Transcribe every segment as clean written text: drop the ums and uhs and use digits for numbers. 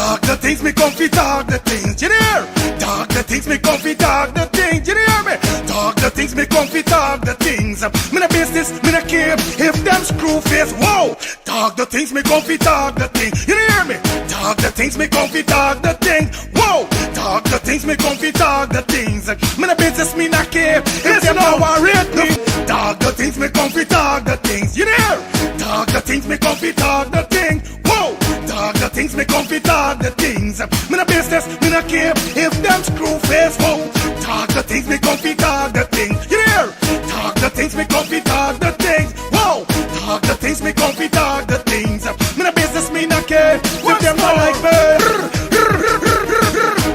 Talk the things, me comfy talk the things, you hear? Talk the things, me comfy talk the things, you hear me? Talk the things, me comfy talk the things. Me no business, me no care if them screw face, whoa. Talk the things, me comfy talk the things, you hear me? Talk the things, me comfy talk the things, whoa. Talk the things, me comfy talk the things. Me no business, me no care if them no worried me. Talk the things, me comfy talk the things, you hear? Talk the things, me comfy talk the things, whoa. Talk the things, me comfy talk the things. Me no business, me no care if them screw face, whoa. Talk the things, me comfy talk the things, you hear? Talk the things, me comfy talk the things, whoa. Talk the things, me comfy talk the things. Me no business, me no care if them not like me.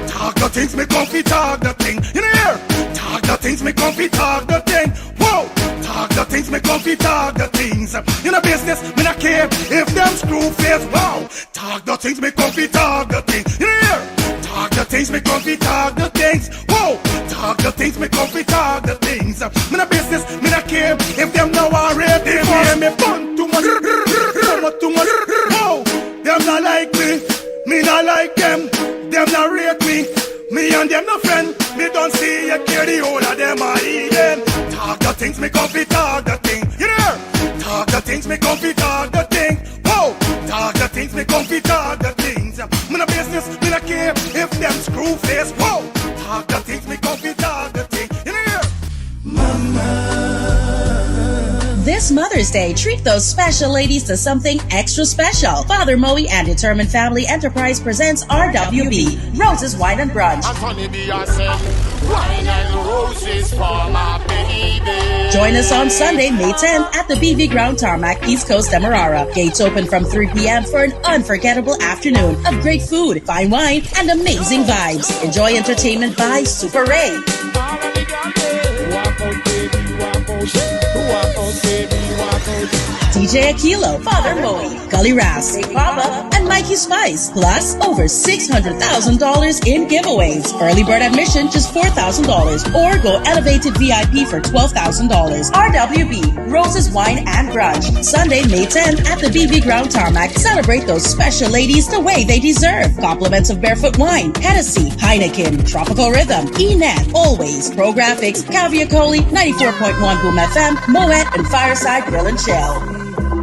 Talk the things, me comfy talk the thing, you hear? Talk the things, me comfy talk the thing, whoa. Talk the things, me comfy talk the things. You know business, me not care if them screw face, wow. Talk the things, me comfy talk the things, you hear? Talk the things, me comfy talk the things, whoa. Talk the things, me comfy talk the things. Me not business, me not care if them now already hear me fun too much, too much, whoa. Them not like me not like them not rate me. Me and them no friend, me don't see you care the whole of them are eating. Talk the things, me comfy talk the thing, you hear? Talk the things, me comfy talk the thing, whoa. Talk the things, me comfy talk the things. Me no business, me no care if them screw face, whoa. Talk the things, me comfy talk the thing, you hear? This Mother's Day, treat those special ladies to something extra special. Father Moe and Determined Family Enterprise presents RWB, Roses Wine and Brunch. Wine and roses for my baby. Join us on Sunday, May 10th at the BV Ground Tarmac, East Coast, Demerara. Gates open from 3 p.m. for an unforgettable afternoon of great food, fine wine, and amazing vibes. Enjoy entertainment by Super Ray. DJ Aquilo, Father Moe, Gully Ras, Big Papa, and Mikey Spice. Plus, over $600,000 in giveaways. Early bird admission just $4,000, or go elevated VIP for $12,000. RWB, Roses Wine and Brunch. Sunday, May 10th at the BV Ground Tarmac. Celebrate those special ladies the way they deserve. Compliments of Barefoot Wine, Hennessy, Heineken, Tropical Rhythm, E-Net, Always, Pro Graphics, Caviacoli, 94.1 Boom FM, Moet, and Fireside Grill and Chill.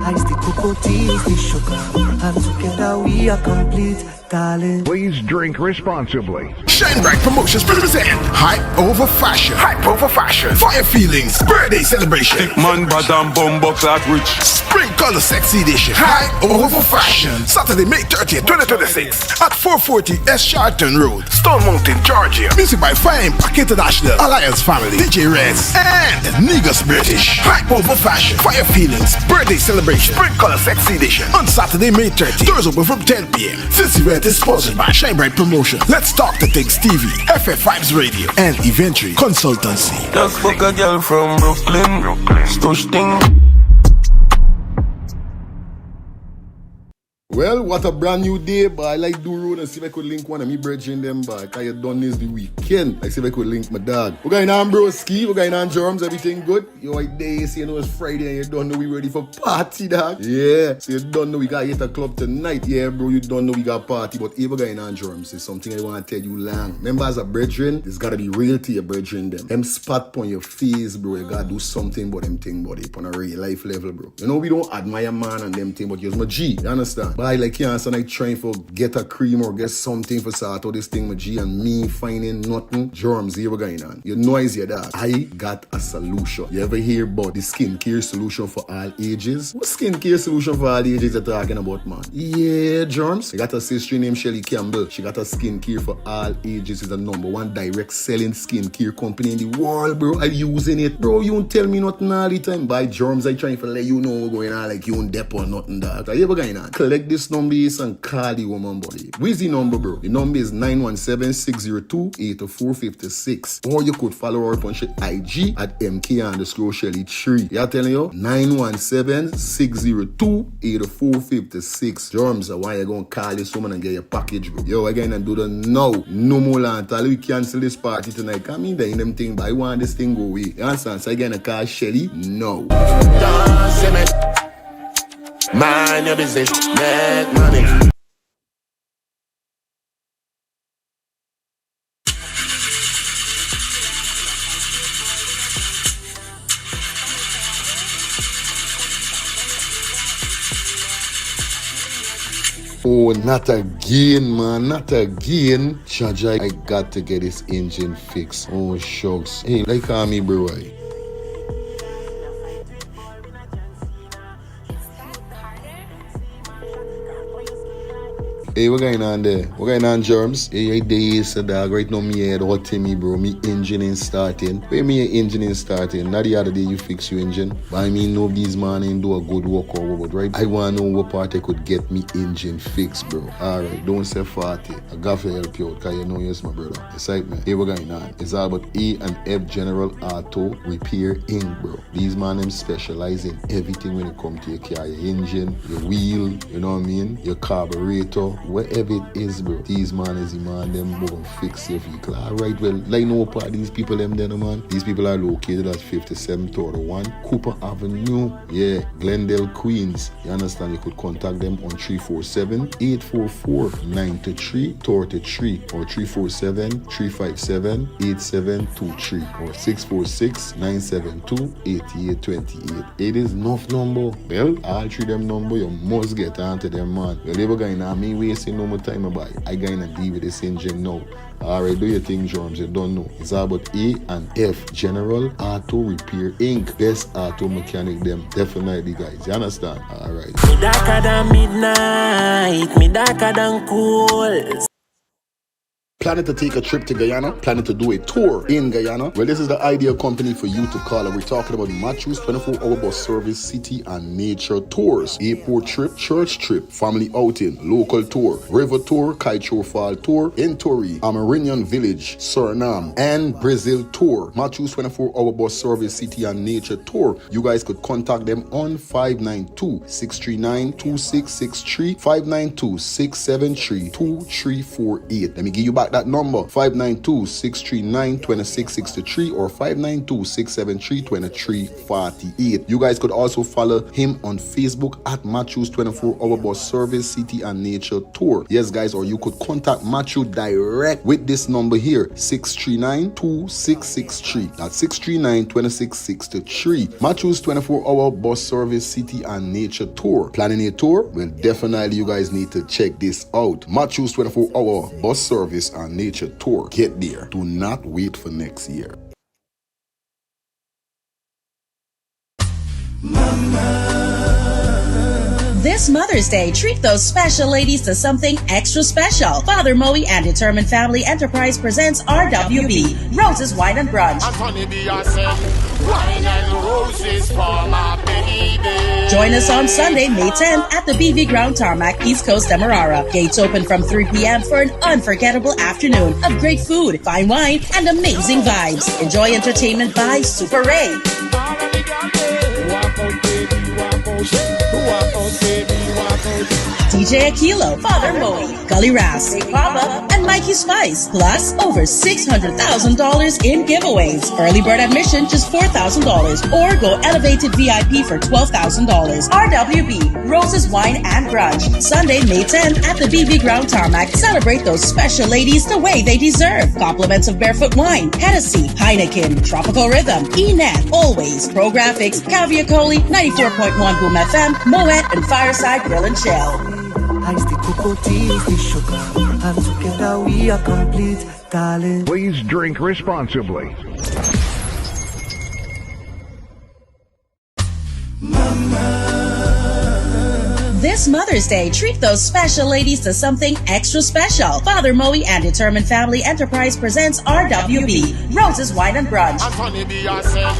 Ice the cocoa tea, the sugar, and together we are complete, darling. Please drink responsibly. Shine Bright Promotions present Hype Over Fashion. Hype Over Fashion. Fire Feelings Birthday Celebration. Thick man, badam, bumbo, clad rich. Spring Color Sexy Edition. Hype Over Fashion. Saturday, May 30th, 2026 at 440 S. Charlton Road, Stone Mountain, Georgia. Music by Fire Impact International, Alliance Family, DJ Reds, and Negus British. Hype Over Fashion. Fire Feelings Birthday Celebration. Spring Color Sexy Edition on Saturday, May 30th. Doors open from 10 p.m. This event is sponsored by Shine Bright Promotion, Let's Talk the Things TV, FF Vibes Radio, and Eventually Consultancy. Just fuck a girl from Brooklyn. Stush thing. Well, what a brand new day, but I like do road and see if I could link one of me brethren them back. Cause you done this the weekend. I see if I could link my dog. We're going on broski, we're going on germs, everything good. You right there, so you know it's Friday and you don't know we ready for party, dog. Yeah, so you don't know we got hit a club tonight. Yeah, bro, you don't know we got party. But if we're going on germs, it's something I want to tell you long. Remember, as a brethren, it's gotta be real to your brethren them. Them spot on your face, bro, you gotta do something about them thing, buddy, on a real life level, bro. You know, we don't admire man and them thing, but you're my G, you understand? But I like cancer like trying for get a cream or get something for sort out this thing with G and me finding nothing. Germs here we going on. You know is your dog. I got a solution. You ever hear about the skincare solution for all ages? What skincare solution for all ages you talking about, man? Yeah, germs. I got a sister named Shelly Campbell. She got a skincare for all ages. It's the #1 direct selling skincare company in the world, bro. I'm using it. Bro, you don't tell me nothing all the time. By germs, I trying to let you know what's going on like you don't dep or nothing, dog. Are you ever going on? Collect this number and call the woman, buddy. Where's the number, bro? The number is 917-602-8456. Or you could follow her up on IG at MK_Shelly3. Yeah, telling you? 917-602-8456. Germs, why you gonna call this woman and get your package, bro? Yo, again, and do the now. No more land. Tell we cancel this party tonight. Come in there in them thing, but I want this thing go away. You understand? So again, I call Shelly. No. Mind your business, make money. Oh, not again, man. Not again. Jaja, I got to get this engine fixed. Oh, shucks. Hey, like me, bro. Hey, what going on there? What going on, Germs? Hey, days, dog. Right now, me head hot to me, bro. Me engine ain't starting. Where me engine ain't starting? Not the other day you fix your engine. But I mean, nobody's man ain't do a good work or what, right? I want to know what part I could get me engine fixed, bro. Alright, don't say 40. I got to help you out, because you know yes, my brother. Excitement. Hey, what going on? It's all about E185 General Auto Repair Inc., bro. These man, them specialize in everything when it comes to your car, your engine, your wheel, you know what I mean? Your carburetor. Whatever it is, bro, these man is the man, them will fix your vehicle. Alright, well, like no part these people, them there, man. These people are located at 5731 Cooper Avenue, yeah, Glendale, Queens. You understand? You could contact them on 347-844-9333 or 347-357-8723 or 646-972-8828. It is enough number. Well, all three them number, you must get onto them, man. Well, they were going to me wasting no more time about it. I gonna deal with this engine now. Alright, do your thing, Germs. You don't know. It's all about E185 General Auto Repair Inc. Best auto mechanic them. Definitely, guys. You understand? Alright. Me darker than midnight. Me darker than cool. Planning to take a trip to Guyana? Planning to do a tour in Guyana? Well, this is the ideal company for you to call. And we're talking about Matthew's 24-hour bus service, city and nature tours. Airport trip, church trip, family outing, local tour, river tour, Kaicho Fall tour, Entori, Amarinian Village, Suriname, and Brazil tour. Matthew's 24-hour bus service, city and nature tour. You guys could contact them on 592-639-2663, 592-673-2348. Let me give you back that number, 592-639-2663 or 592-673-2348. You guys could also follow him on Facebook at Matthew's 24-hour bus service, city and nature tour. Yes, guys, or you could contact Matthew direct with this number here, 639-2663. That's 639-2663. Matthew's 24-hour bus service, city and nature tour. Planning a tour? Well, definitely you guys need to check this out. Matthew's 24-hour bus service and nature tour. Get there. Do not wait for next year. This Mother's Day, treat those special ladies to something extra special. Father Moe and Determined Family Enterprise presents RWB, Roses Wine and Brunch. Anthony B. I said, wine and roses for my baby. Join us on Sunday, May 10th at the BV Ground Tarmac, East Coast, Demerara. Gates open from 3 p.m. for an unforgettable afternoon of great food, fine wine, and amazing vibes. Enjoy entertainment by Super Ray. DJ Aquilo, Father Moe, Gully Ras, Big Papa, and Mikey Spice. Plus, over $600,000 in giveaways. Early bird admission just $4,000 or go elevated VIP for $12,000. RWB, Roses Wine and Brunch. Sunday, May 10th at the BV Ground Tarmac. Celebrate those special ladies the way they deserve. Compliments of Barefoot Wine, Hennessy, Heineken, Tropical Rhythm, E-Net, Always, Pro Graphics, Caviar Coley, 94.1 Boom FM, Moet, and Fireside Grill and Chill. Ice the cocoa tea, the sugar, and together we are complete, darling. Please drink responsibly. This Mother's Day, treat those special ladies to something extra special. Father Moe and Determined Family Enterprise presents RWB, Roses Wine and Brunch. Anthony B. I said,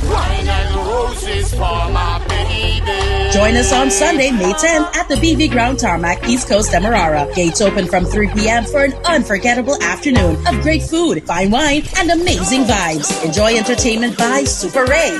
wine and roses for my baby. Join us on Sunday, May 10th at the BV Ground Tarmac, East Coast, Demerara. Gates open from 3 p.m. for an unforgettable afternoon of great food, fine wine, and amazing vibes. Enjoy entertainment by Super Ray.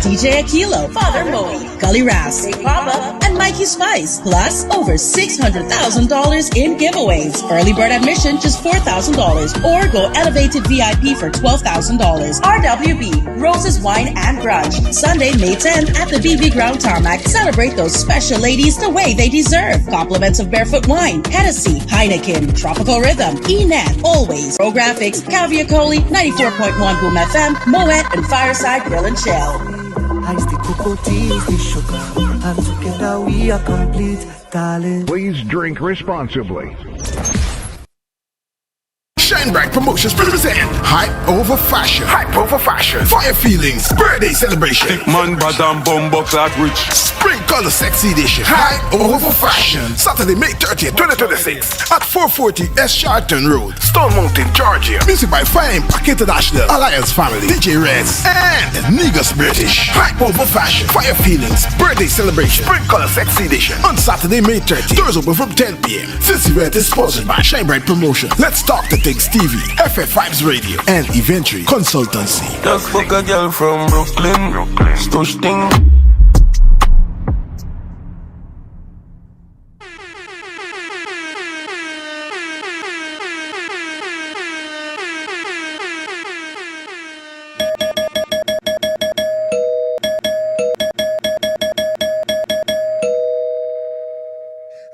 DJ Aquilo, Father Moe, Gully Ras, Big Papa, and Mikey Spice. Plus, over $600,000 in giveaways. Early bird admission just $4,000 or go elevated VIP for $12,000. RWB, Roses Wine and Brunch. Sunday, May 10th at the BV Ground Tarmac. Celebrate those special ladies the way they deserve. Compliments of Barefoot Wine, Hennessy, Heineken, Tropical Rhythm, E-Net, Always, Pro Graphics, Caviar Coley, 94.1 Boom FM, Moet, and Fireside Grill and Chill. Ice the Cocoa tea is the sugar, and together we are complete, darling. Please drink responsibly. Shine Bright Promotions present Hype Over Fashion. Hype Over Fashion. Fire Feelings. Birthday Celebration. Thick man, bad and bumbo clad rich. Spring Color Sexy Edition. Hype Over Fashion. Saturday, May 30th, 2026 at 440 S. Charlton Road, Stone Mountain, Georgia. Music by Fire Impact International, Alliance Family, DJ Reds, and Niggas British. Hype Over Fashion. Fire Feelings. Birthday Celebration. Spring Color Sexy Edition on Saturday, May 30th. Doors open from 10 p.m. This event is sponsored by Shine Bright Promotion. Let's talk to things TV, FF Vibes Radio, and Eventually Consultancy. Just fuck a girl from Brooklyn. Stush thing.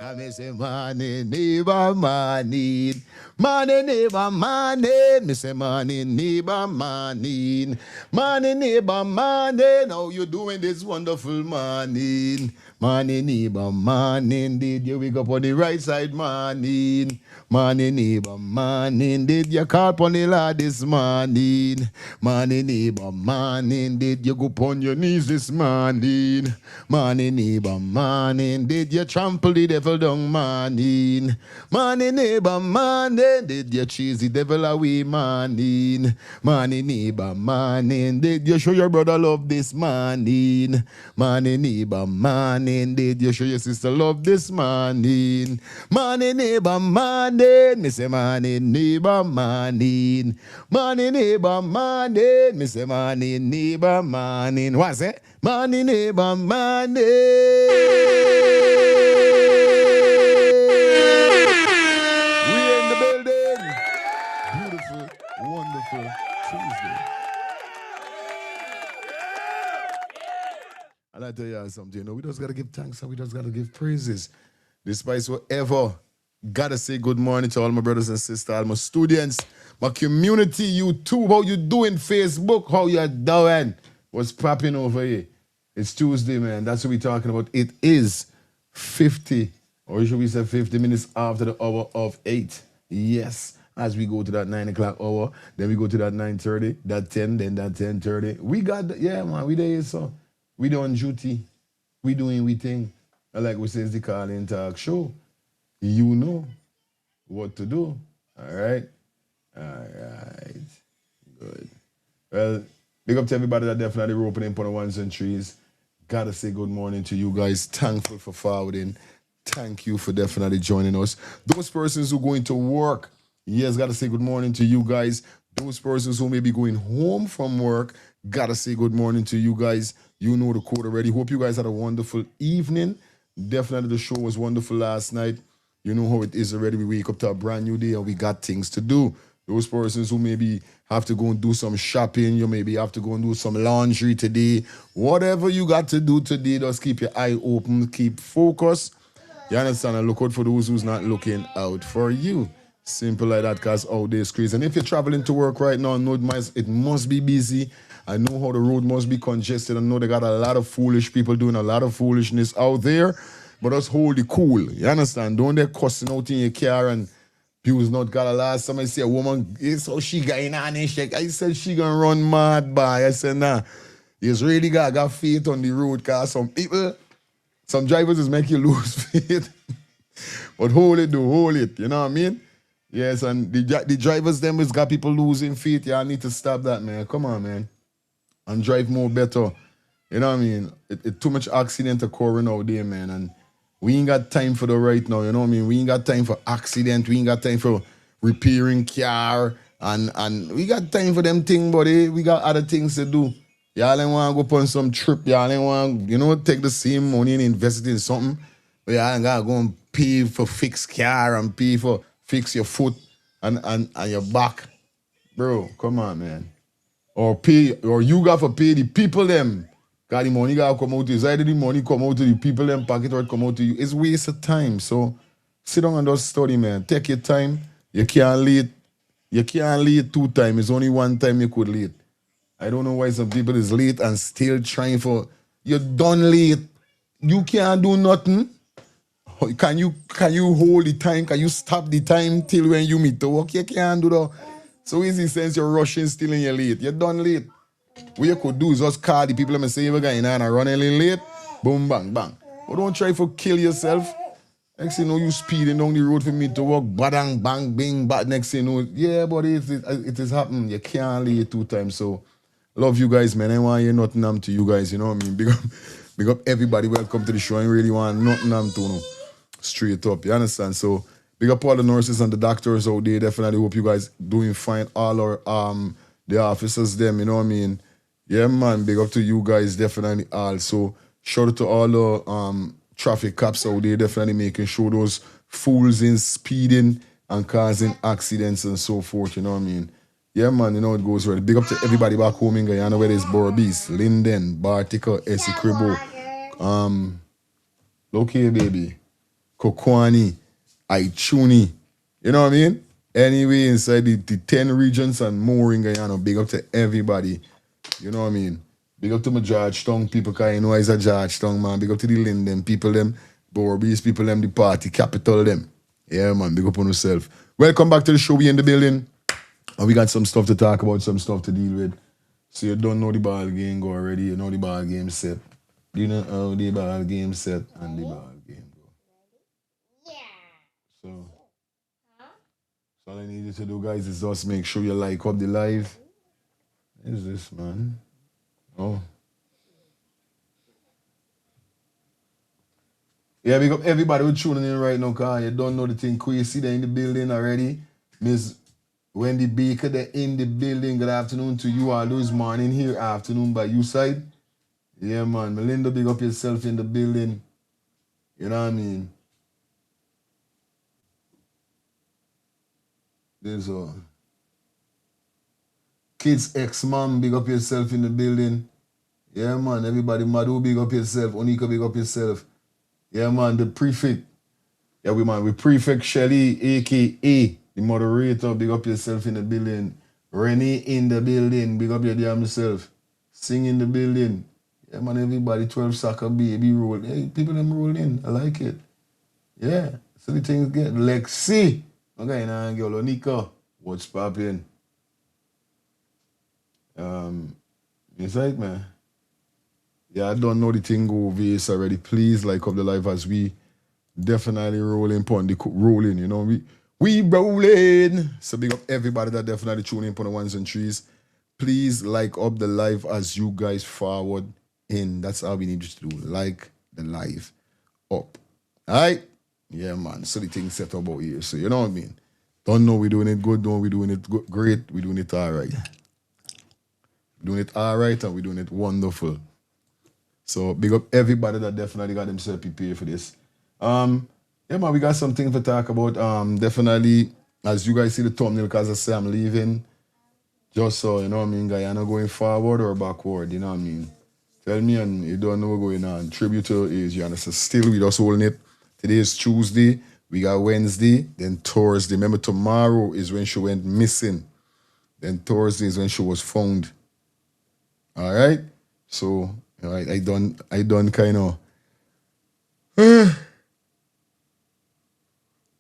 I say money, neighbor, money. Money, neighbor, money. Me say money, neighbor, money. Money, neighbor, money. Now you doing this wonderful money. Money, neighbor, money. Did you wake up on the right side, money? Money, neighbor, money. Did you call on the Lord this morning? Money, neighbor, money. Did you go on your knees this morning? Money, neighbor, money. Did you trample the devil down, morning? Money, neighbor, money. Did you chase the devil away, morning? Money, neighbor, money. Did you show your brother love this morning? Money, neighbor, money. Did you show your sister love this morning? Money, neighbor, money. Me say money, neighbor, money. Money, neighbor, money. Me say money, neighbor, money. What's it? Money, neighbor, money. Wonderful Tuesday. And I tell you something, we just gotta give thanks and we just gotta give praises. Despite whatever, gotta say good morning to all my brothers and sisters, all my students, my community, YouTube, how you doing, Facebook, how you doing? What's popping over here? It's Tuesday, man. That's what we're talking about. It is 50, or should we say 50 minutes after the hour of 8. Yes. As we go to that 9 o'clock hour, then we go to that 9:30, that 10, then that 10:30. We got, man, we there, so we doing duty. We doing we thing. And like we say, it's the Call In Talk show. You know what to do. All right? Good. Well, big up to everybody that definitely were opening for the ones and threes. Gotta say good morning to you guys. Thankful for forwarding. Thank you for definitely joining us. Those persons who going to work, yes, gotta say good morning to you guys. Those persons who may be going home from work, gotta say good morning to you guys. You know the code already. Hope you guys had a wonderful evening. Definitely the show was wonderful last night. You know how it is already. We wake up to a brand new day and we got things to do. Those persons who maybe have to go and do some shopping, you maybe have to go and do some laundry today. Whatever you got to do today, just keep your eye open, keep focused. You understand? And look out for those who's not looking out for you. Simple like that, because out there is crazy. And if you're traveling to work right now, I know it must be busy. I know how the road must be congested. I know they got a lot of foolish people doing a lot of foolishness out there. But just hold it cool. You understand? Don't they cussing out in your car and people's not got a last time I see a woman, it's how she got in and shake. I said she gonna run mad by. I said, nah. You really got faith on the road, because some people, some drivers just make you lose faith. But hold it, you know what I mean? Yes, and the drivers them has got people losing faith. Y'all need to stop that, man. Come on, man. And drive more better. You know what I mean? It too much accident occurring out there, man. And we ain't got time for the right now, you know what I mean? We ain't got time for accident. We ain't got time for repairing car. And we got time for them things, buddy. We got other things to do. Y'all ain't want to go on some trip. Y'all ain't want to, take the same money and invest it in something. But y'all ain't got to go and pay for fix car and pay for fix your foot and your back. Bro, come on, man. Or you got to pay the people them. Because the money got to come out to you. It's either the money come out to the people them pocket or it come out to you. It's waste of time. So sit down and just study, man. Take your time. You can't late. You can't late 2 times. It's only 1 time you could late. I don't know why some people is late and still trying for You're done late. You can't do nothing. Can you hold the time? Can you stop the time till when you meet to work? You can't do that. So easy sense you're rushing still and you're late. You're done late. What you could do is just call the people and say you're going on and running late. Boom, bang, bang. But don't try to kill yourself. Next thing you know, you speeding down the road for me to work. Badang, bang, bing, but next thing you know, yeah, but it is happening. You can't late 2 times. So love you guys, man. I want to hear nothing to you guys, you know what I mean? Big up everybody. Welcome to the show. I really want nothing to know. Straight up, you understand? So big up all the nurses and the doctors out there. Definitely hope you guys doing fine. All our the officers, them, you know what I mean? Yeah, man, big up to you guys, definitely also. Shout out to all the traffic cops out there, definitely making sure those fools in speeding and causing accidents and so forth, you know what I mean? Yeah, man, you know it goes right. Big up to everybody back home in Guyana, whether it's Borabis, Linden, Bartica, Esicribo, Loki, baby, Kokwani, Aichuni, you know what I mean? Anyway, inside the 10 regions and more in Guyana, big up to everybody. You know what I mean? Big up to my Georgetown people, because you know it's a Georgetown, man. Big up to the Linden people, them. Borabis people, them. The party capital, them. Yeah, man. Big up on yourself. Welcome back to the show. We in the building. And we got some stuff to talk about, some stuff to deal with. So you don't know the ball game go already. You know the ball game set. You know how the ball game set and the ball game go. So all I need you to do, guys, is just make sure you like up the live. What is this, man? Oh. Yeah, big up everybody who tuning in right now, because you don't know the thing. Quasi there in the building already. Miss Wendy Baker there in the building. Good afternoon to you all. Those morning here, afternoon by you side. Yeah, man. Melinda, big up yourself in the building. You know what I mean? There's Kids ex-mom, big up yourself in the building. Yeah, man. Everybody, Madu, big up yourself. Onika, big up yourself. Yeah, man. The prefect. Yeah, we prefect Shelly, a.k.a. the moderator. Big up yourself in the building. Rennie in the building. Big up your damn self. Sing in the building. Yeah, man. Everybody, 12 soccer baby roll. Hey, people them roll in. I like it. Yeah. So the things get Lexi. Okay, now girl Onika. What's popping? It's right, man. Yeah, I don't know the thing go this already. Please like up the live as we definitely rolling on the rolling, you know. We rolling. So big up everybody that definitely tuning in on the ones and threes. Please like up the live as you guys forward in. That's all we need you to do. Like the live up. Alright? Yeah, man. So the thing set up out here. So you know what I mean? Don't know we doing it good, don't we doing it good, great, we doing it alright. Doing it alright and we doing it wonderful. So big up everybody that definitely got themselves prepared for this. Yeah, man, we got something to talk about. Definitely, as you guys see the thumbnail, because I say I'm leaving. Just so, you know what I mean, Guyana going forward or backward, you know what I mean? Tell me and you don't know what's going on. Tribute to Adriana. So still, we just holding it. Today is Tuesday. We got Wednesday, then Thursday. Remember, tomorrow is when she went missing. Then Thursday is when she was found. All right? So, you know, I done kind of...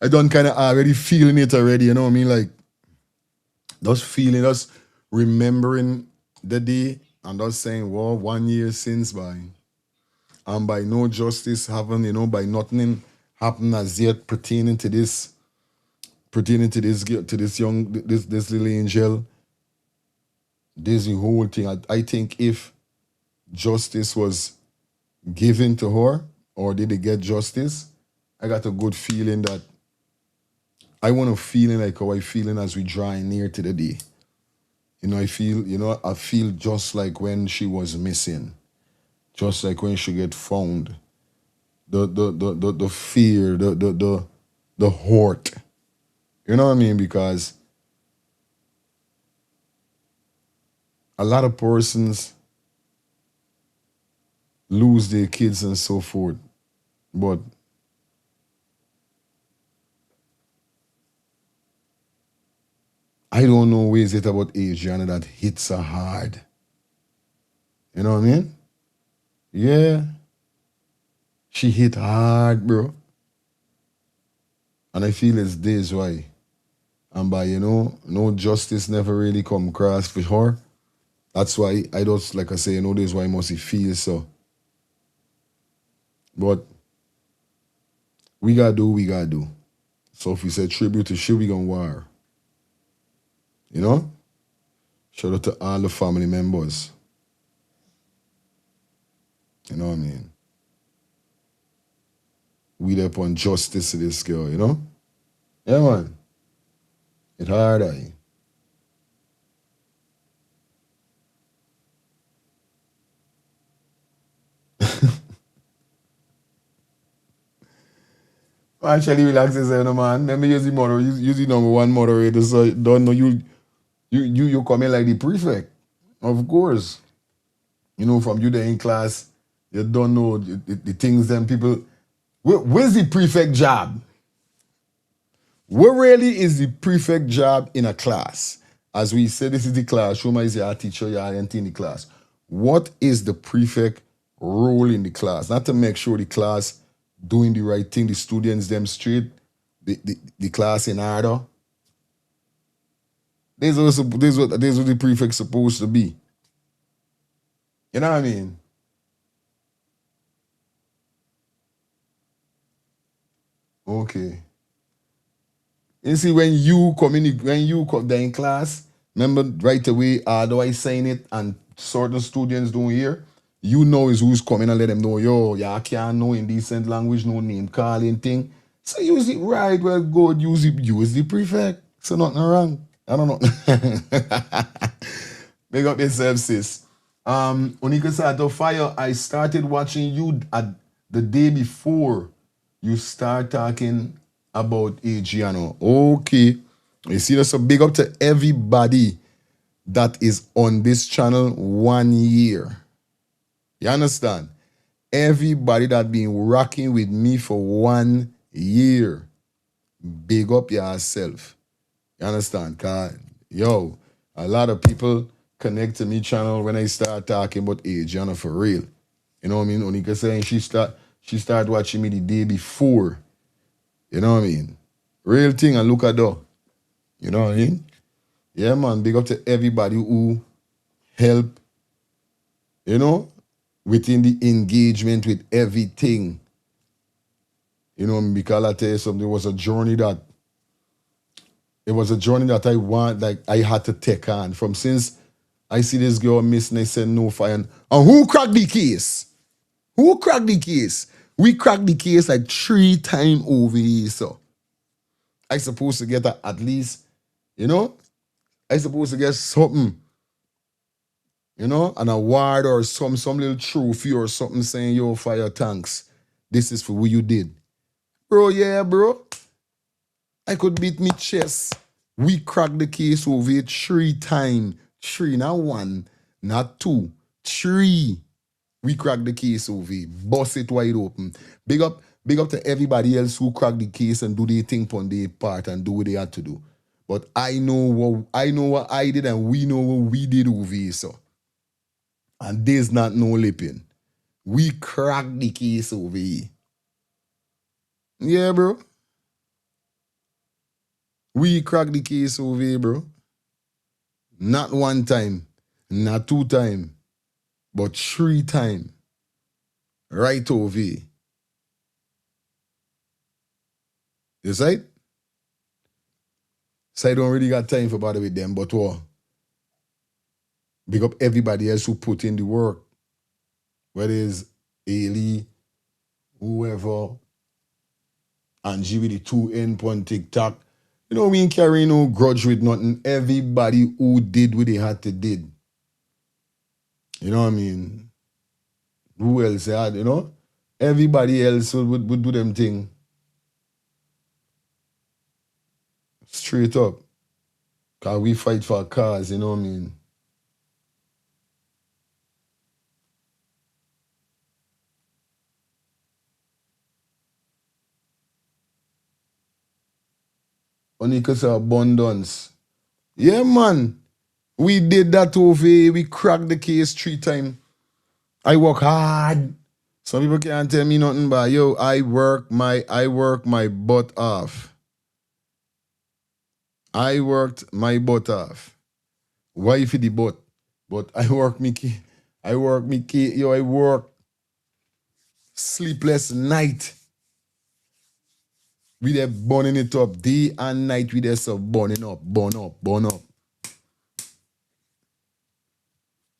I done kind of already feeling it already, you know what I mean? Like, just feeling, just remembering the day and just saying, well, 1 year since by... And by no justice having, you know, by nothing happened as yet pertaining to this young, this little angel. This the whole thing. I think if justice was given to her, or did they get justice, I got a good feeling that I want to feeling like how I feeling as we drawing near to the day. You know, I feel just like when she was missing, just like when she get found. The fear, the hurt. You know what I mean? Because a lot of persons lose their kids and so forth. But I don't know what is it about Adriana that hits her hard. You know what I mean? Yeah. She hit hard, bro. And I feel it's this why. And by, no justice never really come across for her. That's why I just, like I say, this is why must he feel so. But we gotta do what we gotta do. So if we say tribute to she, we gonna war. You know? Shout out to all the family members. You know what I mean? We there upon justice to this girl, you know? Yeah, man. It hard, I. Actually, relax yourself, man. Let me use the use the number one moderator, so don't know you come in like the prefect. Of course. From you there in class, you don't know the things them people. Where's the prefect job? Where really is the prefect job in a class? As we say, this is the classroom, is your teacher, your auntie in the class. What is the prefect role in the class? Not to make sure the class doing the right thing, the students them straight, the class in order. This is what the prefect supposed to be. You know what I mean? Okay. You see, when you come there in class, remember right away, how do I sign it? And certain students don't hear. You know is who's coming and let them know, yo, I can't know indecent language, no name calling thing. So use it right, well, good, use the prefect. So nothing wrong. I don't know. Make up yourself, sis. Unika Sato Fire, I started watching you at the day before you start talking about Adriana. Okay. You see, that's a big up to everybody that is on this channel 1 year. You understand? Everybody that been rocking with me for 1 year. Big up yourself. You understand? Cause, yo, a lot of people connect to me channel when I start talking about Adriana for real. You know what I mean? Onika saying she start watching me the day before. You know what I mean? Real thing and look at that. You know what I mean? Yeah, man. Big up to everybody who help, within the engagement with everything. You know, because I tell you something, it was a journey that I want, like I had to take on. From since I see this girl missing, I said no fire. And who cracked the case? Who cracked the case? We cracked the case like 3 times over here, so. I supposed to get at least, I supposed to get something, an award or some little trophy or something saying, yo, fire, thanks. This is for what you did. Bro, yeah, bro. I could beat me chest. We cracked the case over it 3 times. 3, not 1, not 2, 3. We cracked the case over it. Bust it wide open. Big up to everybody else who cracked the case and do their thing on their part and do what they had to do. But I know what I did and we know what we did over here, so. And there's not no lipping. We cracked the case over here. Yeah, bro. We cracked the case over here, bro. Not 1 time, not 2 times, but 3 times. Right over here. You see? So I don't really got time for bother with them, but what? Big up everybody else who put in the work. Whether it's Ailey, whoever, Angie with the 2N on TikTok. We ain't carrying no grudge with nothing. Everybody who did what they had to did. You know what I mean? Who else had, Everybody else would do them thing. Straight up. Because we fight for cars, you know what I mean? Onika say abundance. Yeah, man. We did that over here. We cracked the case 3 times. I work hard. Some people can't tell me nothing, but yo, I work my butt off. I worked my butt off. Why for the butt? But I work me key. Yo, I work sleepless night. We there burning it up day and night. We there so burn up.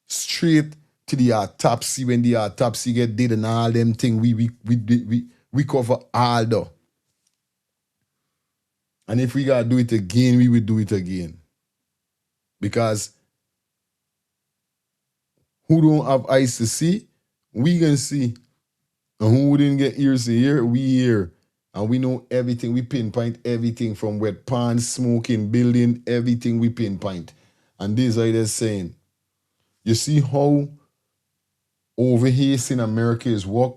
Straight to the autopsy. When the autopsy get did and all them thing, we cover all though. And if we gotta do it again, we will do it again. Because who don't have eyes to see, we can see. And who didn't get ears to hear, we hear. And we know everything. We pinpoint everything from wet pans, smoking, building, everything we pinpoint. And this is what they're saying. You see how over here in America is work?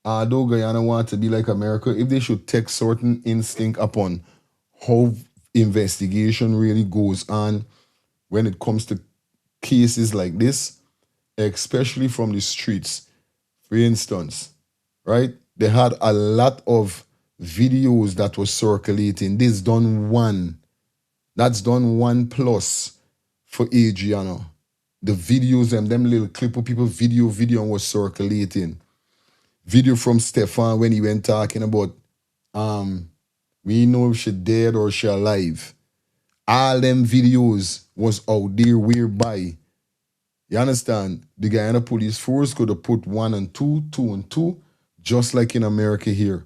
Although Guyana want to be like America, if they should take certain instinct upon how investigation really goes on when it comes to cases like this, especially from the streets. For instance, right? They had a lot of videos that was circulating. This done one. That's done 1+ for Adriana. The videos and them little clip of people video was circulating. Video from Stefan when he went talking about we know if she dead or she alive. All them videos was out there whereby, you understand, the Guyana police force could have put 1 and 2, 2 and 2, just like in America here.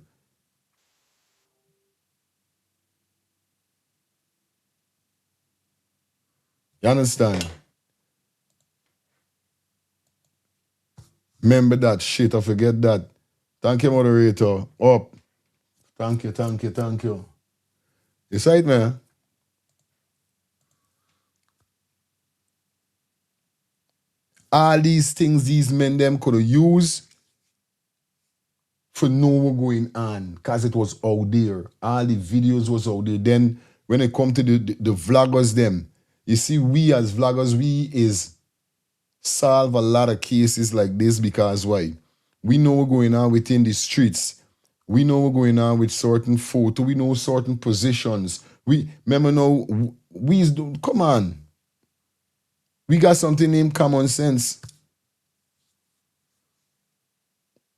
You understand? Remember that shit, I forget that. Thank you, moderator. Up. Thank you. You see it, man? All these things these men them could have used for know what going on, because it was out there. All the videos was out there. Then when it come to the vloggers them, you see, we as vloggers, we is solve a lot of cases like this because why? We know what's going on within the streets. We know what's going on with certain photo. We know certain positions. We remember now, come on. We got something named common sense.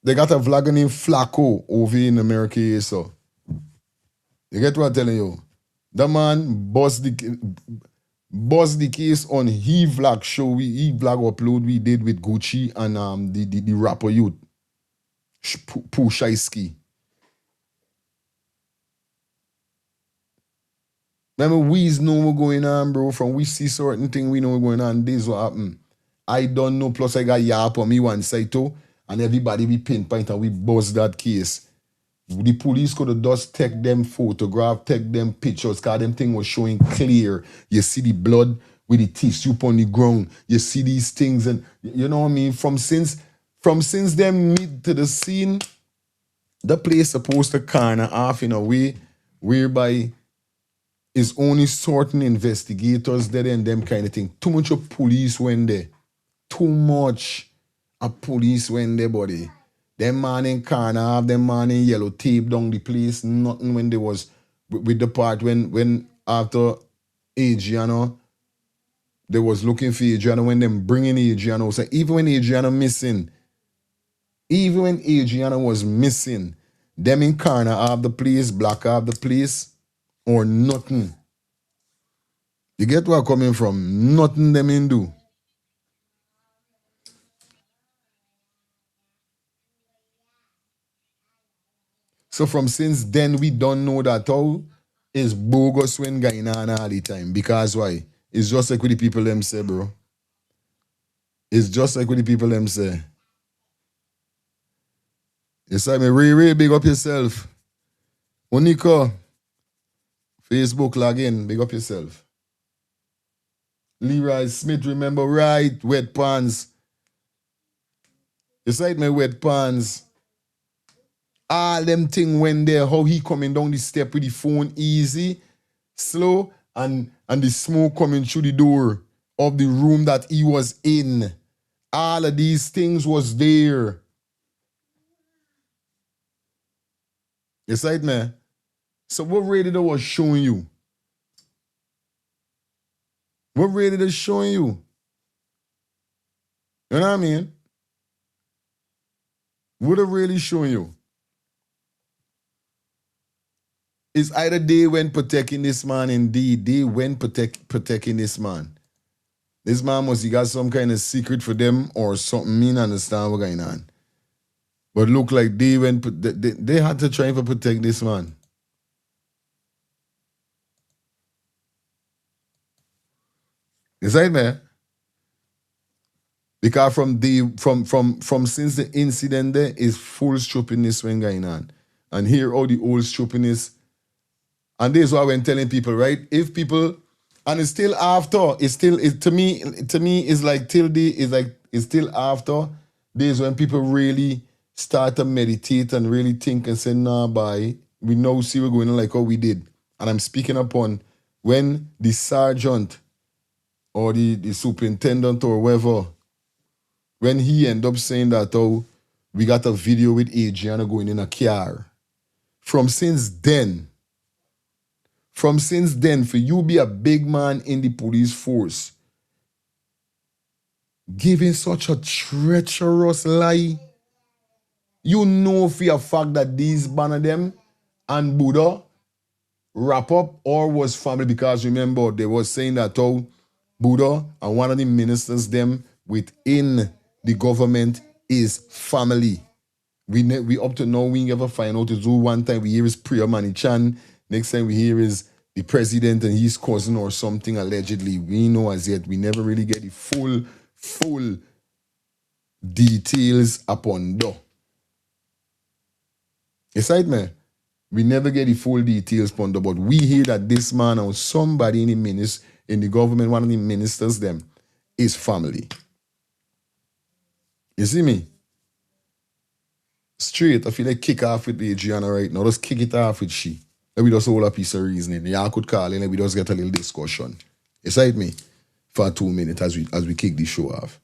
They got a vlogger named Flacco over in America here, so. You get what I'm telling you? The man bust the case on he vlog show, he vlog upload we did with Gucci and the rapper youth, Pushaisky. Remember, we know what's going on, bro. From we see certain thing, we know what's going on. This is what happened. I don't know, plus I got yap on me one side too, and everybody we pinpoint and we bust that case. The police could have just take them photograph, take them pictures, because them thing was showing clear. You see the blood with the tissue on the ground. You see these things, and you know what I mean? From since them meet to the scene, the place supposed to corner off in a way whereby is only certain investigators there and them kind of thing. Too much of police went there. Too much of police went there, buddy. Them man in corner, them man in yellow tape down the place. Nothing when they was with the part when after Adriana, they was looking for Adriana when them bringing Adriana. So even when Adriana was missing, them in corner of the place, black of the place, or nothing. You get where I'm coming from? Nothing them in do. So from since then, we don't know that how is bogus when Guyana all the time. Because why? It's just like what the people them say, bro. It's just like what the people them say. It's like me, Ray, big up yourself. Monica, Facebook login, big up yourself. Leroy Smith, remember right, wet pants. It's like my wet pants. All them thing when there, how he coming down the step with the phone easy, slow, and the smoke coming through the door of the room that he was in. All of these things was there. Yes, right, man. So what rated was showing you? What rated is showing you? You know what I mean? What are really showing you? It's either they went protecting this man, indeed. They went protecting this man. This man he got some kind of secret for them or something. Me not understand what going on. But look like they went, they had to try to protect this man. Is that man? Because from since the incident there is full stupidness when going on. And here all the old stupidness. And this is why I'm telling people, right? If people, and it's still after, to me it's like till the it's still after days when people really start to meditate and really think and say, nah, boy, we know see we're going on like how we did. And I'm speaking upon when the sergeant or the superintendent or whoever, when he end up saying that, oh, we got a video with Adriana going in a car. From since then, for you be a big man in the police force, giving such a treacherous lie, you know for a fact that these banner them and Buddha wrap up or was family, because remember they was saying that oh, Buddha and one of the ministers them within the government is family. We up to now we never find out to do. One time we hear is Priya Manichan, next time we hear is the president and his cousin or something allegedly. We know as yet we never really get the full details upon though. Aside man, we never get the full details upon though, but we hear that this man or somebody in the government, one of the ministers them, is family. You see me? Straight, I feel like kick off with Adriana right now. Just kick it off with she. Let me just hold a piece of reasoning. Y'all could call in, let me just get a little discussion. Aside me for 2 minutes as we kick the show off.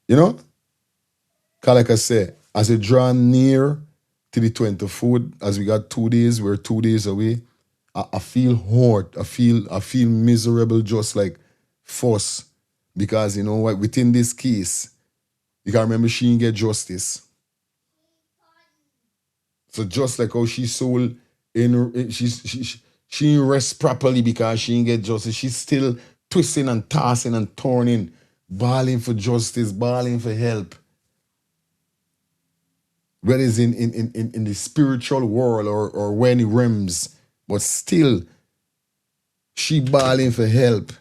You know? Cause like I said, as it draw near to the 24th, as we got 2 days, we're 2 days away. I feel hurt. I feel miserable just like fuss. Because you know what, within this case, you can remember she didn't get justice. So just like how she sold she didn't rest properly because she didn't get justice. She's still twisting and tossing and turning, bawling for justice, bawling for help. Whether it's in the spiritual world or when it realms, but still she bawling for help.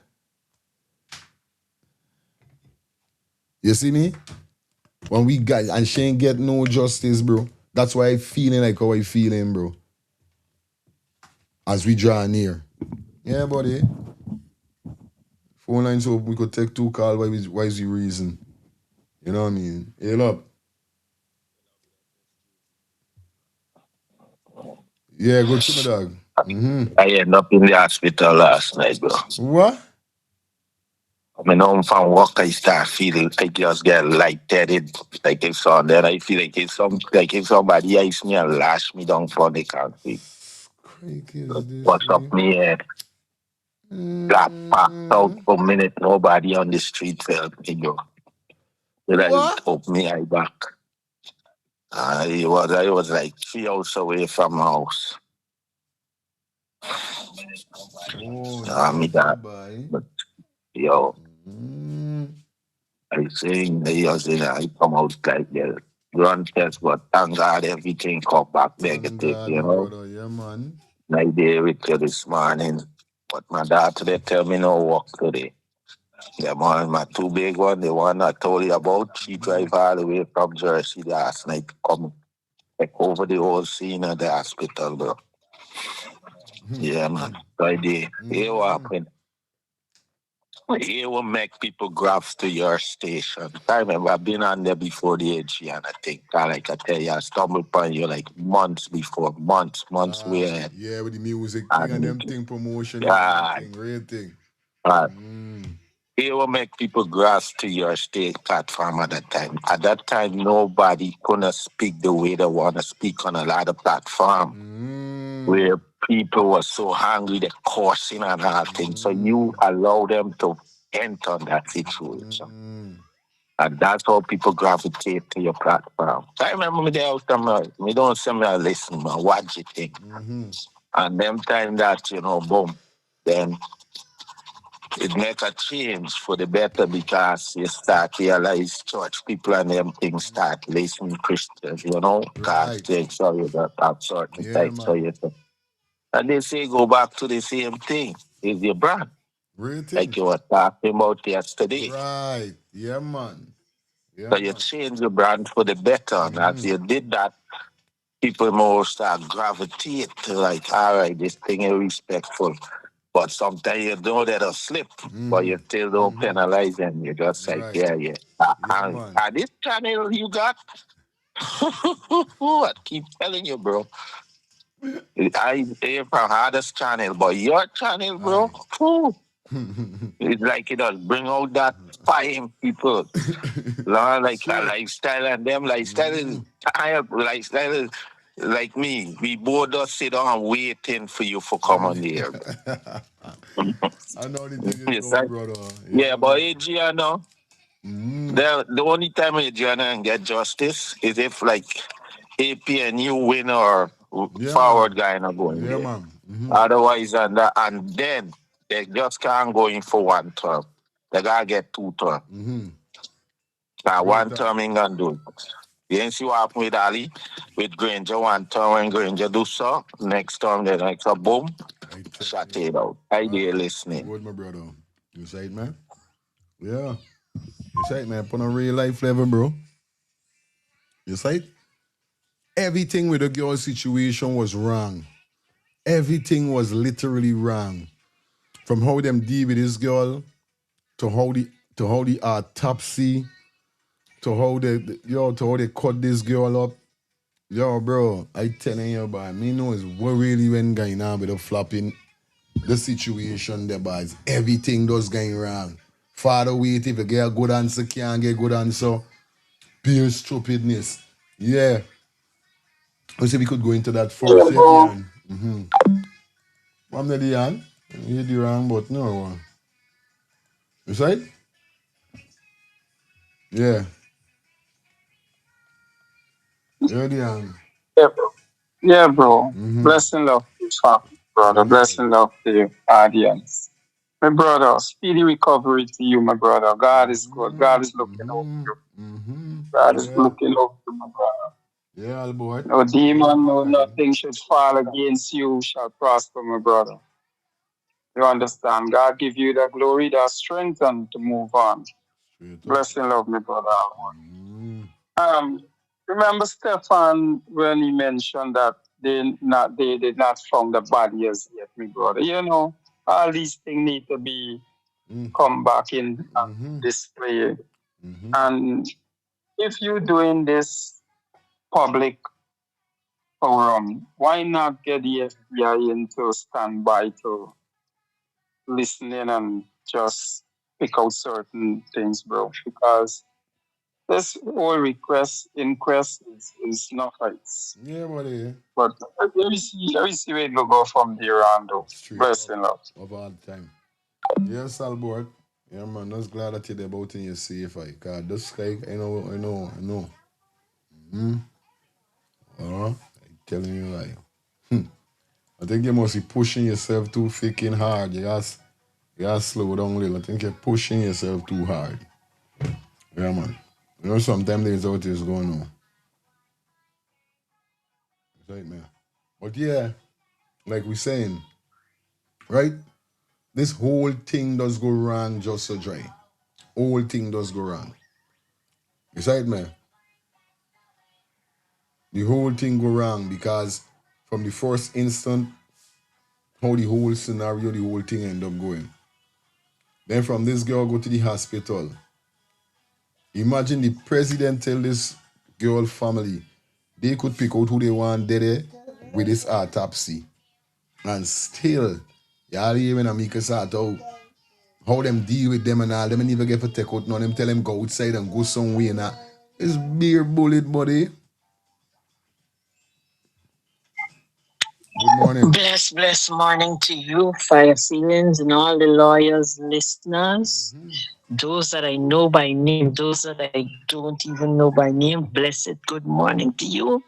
You see me? When we got and she ain't get no justice, bro. That's why I feeling like how I feeling, bro. As we draw near. Yeah, buddy. Phone lines open, we could take 2 calls. Why is the reason? You know what I mean? Hail up. Yeah, go to my dog. I ended up in the hospital last night, bro. What? When I'm home from work, I start feeling I just get lightheaded, like if so. Then I feel like if somebody ice me and lash me down for the country. What's up me head? Got packed out for a minute. Nobody on the street felt me, bro. Then I open me eye back. I was like 3 hours away from my house. Me that, but yo. I saying I come out like run test, but thank God everything come back negative, you know. Brother, yeah, man. Like they with you this morning, but my daughter they tell me no work today. Yeah, man, my 2 big one, the one I told you about, she drive all the way from Jersey last night to come take over the whole scene at the hospital, bro. Yeah, man. Friday, here what happened. Here will make people grabs to your station. I remember I've been on there before the AG, and I think, like I tell you, I stumbled upon you like months before, months where. Yeah, with the music thing and them thing, promotion, God. thing, real thing. God. It will make people grasp to your state platform at that time. At that time, nobody couldn't speak the way they want to speak on a lot of platform where people were so hungry, they're cursing and all things. So you allow them to enter that situation. And that's how people gravitate to your platform. I remember me there out there, me don't say me I listen, I watch it thing. And them time that, boom, then it make a change for the better because you start realize church people and them things start listening Christians, God takes sorry that certain things. So and they say go back to the same thing. Is your brand. Like you were talking about yesterday. Right. Yeah, man. So you change the brand for the better. And as you did that, people more start gravitate to like, all right, this thing is respectful. But sometimes you know that a slip, but you still don't penalize them. You just like, yeah. And this channel you got, I keep telling you, bro. I am from hardest channel, but your channel, bro, it's like it does bring out that fire in people. Like a lifestyle and them lifestyle is tired lifestyle is like me. We both just sit down waiting for you for come on here. I know the thing is Yes, going, brother. yeah, but Adriana, the only time Adriana can get justice is if like AP and you win or forward guy not going there. Man. Otherwise, and then they just can't go in for one term. They gotta get two terms. One term ain't gonna do it. You ain't see what happened with Ali, with Granger one term when Granger do so. Next term, the next boom, shut it out. I did listening. Good, my brother. You say it, man? Yeah. You say it, man. Put on a real life level, bro. You say it? Everything with the girl situation was wrong. Everything was literally wrong. From how them deal with this girl, to how the autopsy, to how they cut this girl up. Yo, bro, I telling you, boy, me know is what really went going on with the flopping the situation there, boys. Everything does going wrong. Father wait, if you get a good answer, can't get good answer. Pure stupidness. Yeah. I say we could go into that first, yeah, I'm not the hand. You hit the wrong button or what? You say? Yeah. You're the hand. Yeah, bro. Yeah, bro. Blessing love to you, brother. Blessing love to you, audience. My brother, speedy recovery to you, my brother. God is good. God is looking over you. God is looking over you, my brother. Yeah, all boy. No demon, no nothing should fall against you shall prosper, my brother. You understand? God give you the glory, the strength, and to move on. Blessing love, my brother. Remember Stefan when he mentioned that they did not found the body as yet, my brother. All these things need to be come back in display. And if you're doing this public forum, why not get the FBI in to stand by to listen in and just pick out certain things, bro? Because this whole inquest is not right. Yeah, buddy. But let me see where it will go from there on, though. Blessing love. Of all the time. Yes, Albert. Yeah, man. Just glad that you're about in your safe. Because this guy, I know. I'm telling you, like, I think you must be pushing yourself too freaking hard. You gotta slow down a little. I think you're pushing yourself too hard. Yeah, man. Sometimes there's out is going on. Right, man. But yeah, like we're saying, right? This whole thing does go wrong just so dry. Whole thing does go wrong. You see it, man? The whole thing go wrong because from the first instant, how the whole scenario, the whole thing end up going. Then from this girl go to the hospital. Imagine the president tell this girl family they could pick out who they want dead with this autopsy. And still, y'all even make us out out. how them deal with them and all. Them never get for take out none. Them tell them go outside and go somewhere and that. It's beer bullet, buddy. Good morning. Bless morning to you, Fire Feelings, and all the lawyers, listeners. Those that I know by name, those that I don't even know by name, blessed good morning to you.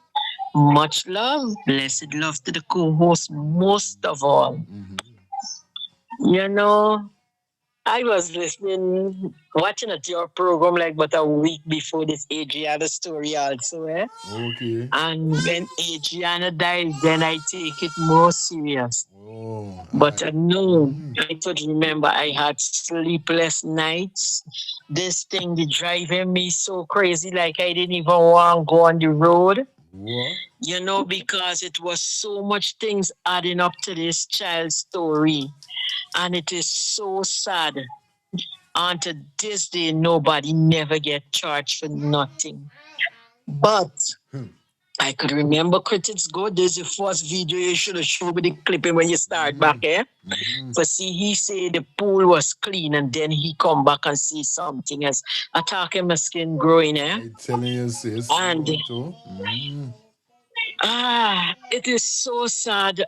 Much love, blessed love to the co-host most of all. You know, I was watching at your program like about a week before this Adriana story also, eh? Okay. And when Adriana died, then I take it more serious. Oh, But no, I could remember I had sleepless nights. This thing be driving me so crazy, like I didn't even want to go on the road. what? You know, because it was so much things adding up to this child's story. And it is so sad. And to this day, nobody never get charged for nothing. But I could remember critics go, there's the first video you should have showed me the clipping when you start back, eh? But see, he said the pool was clean and then he come back and see something else. Attacking my skin growing, eh? I telling you, sis. And too. it is so sad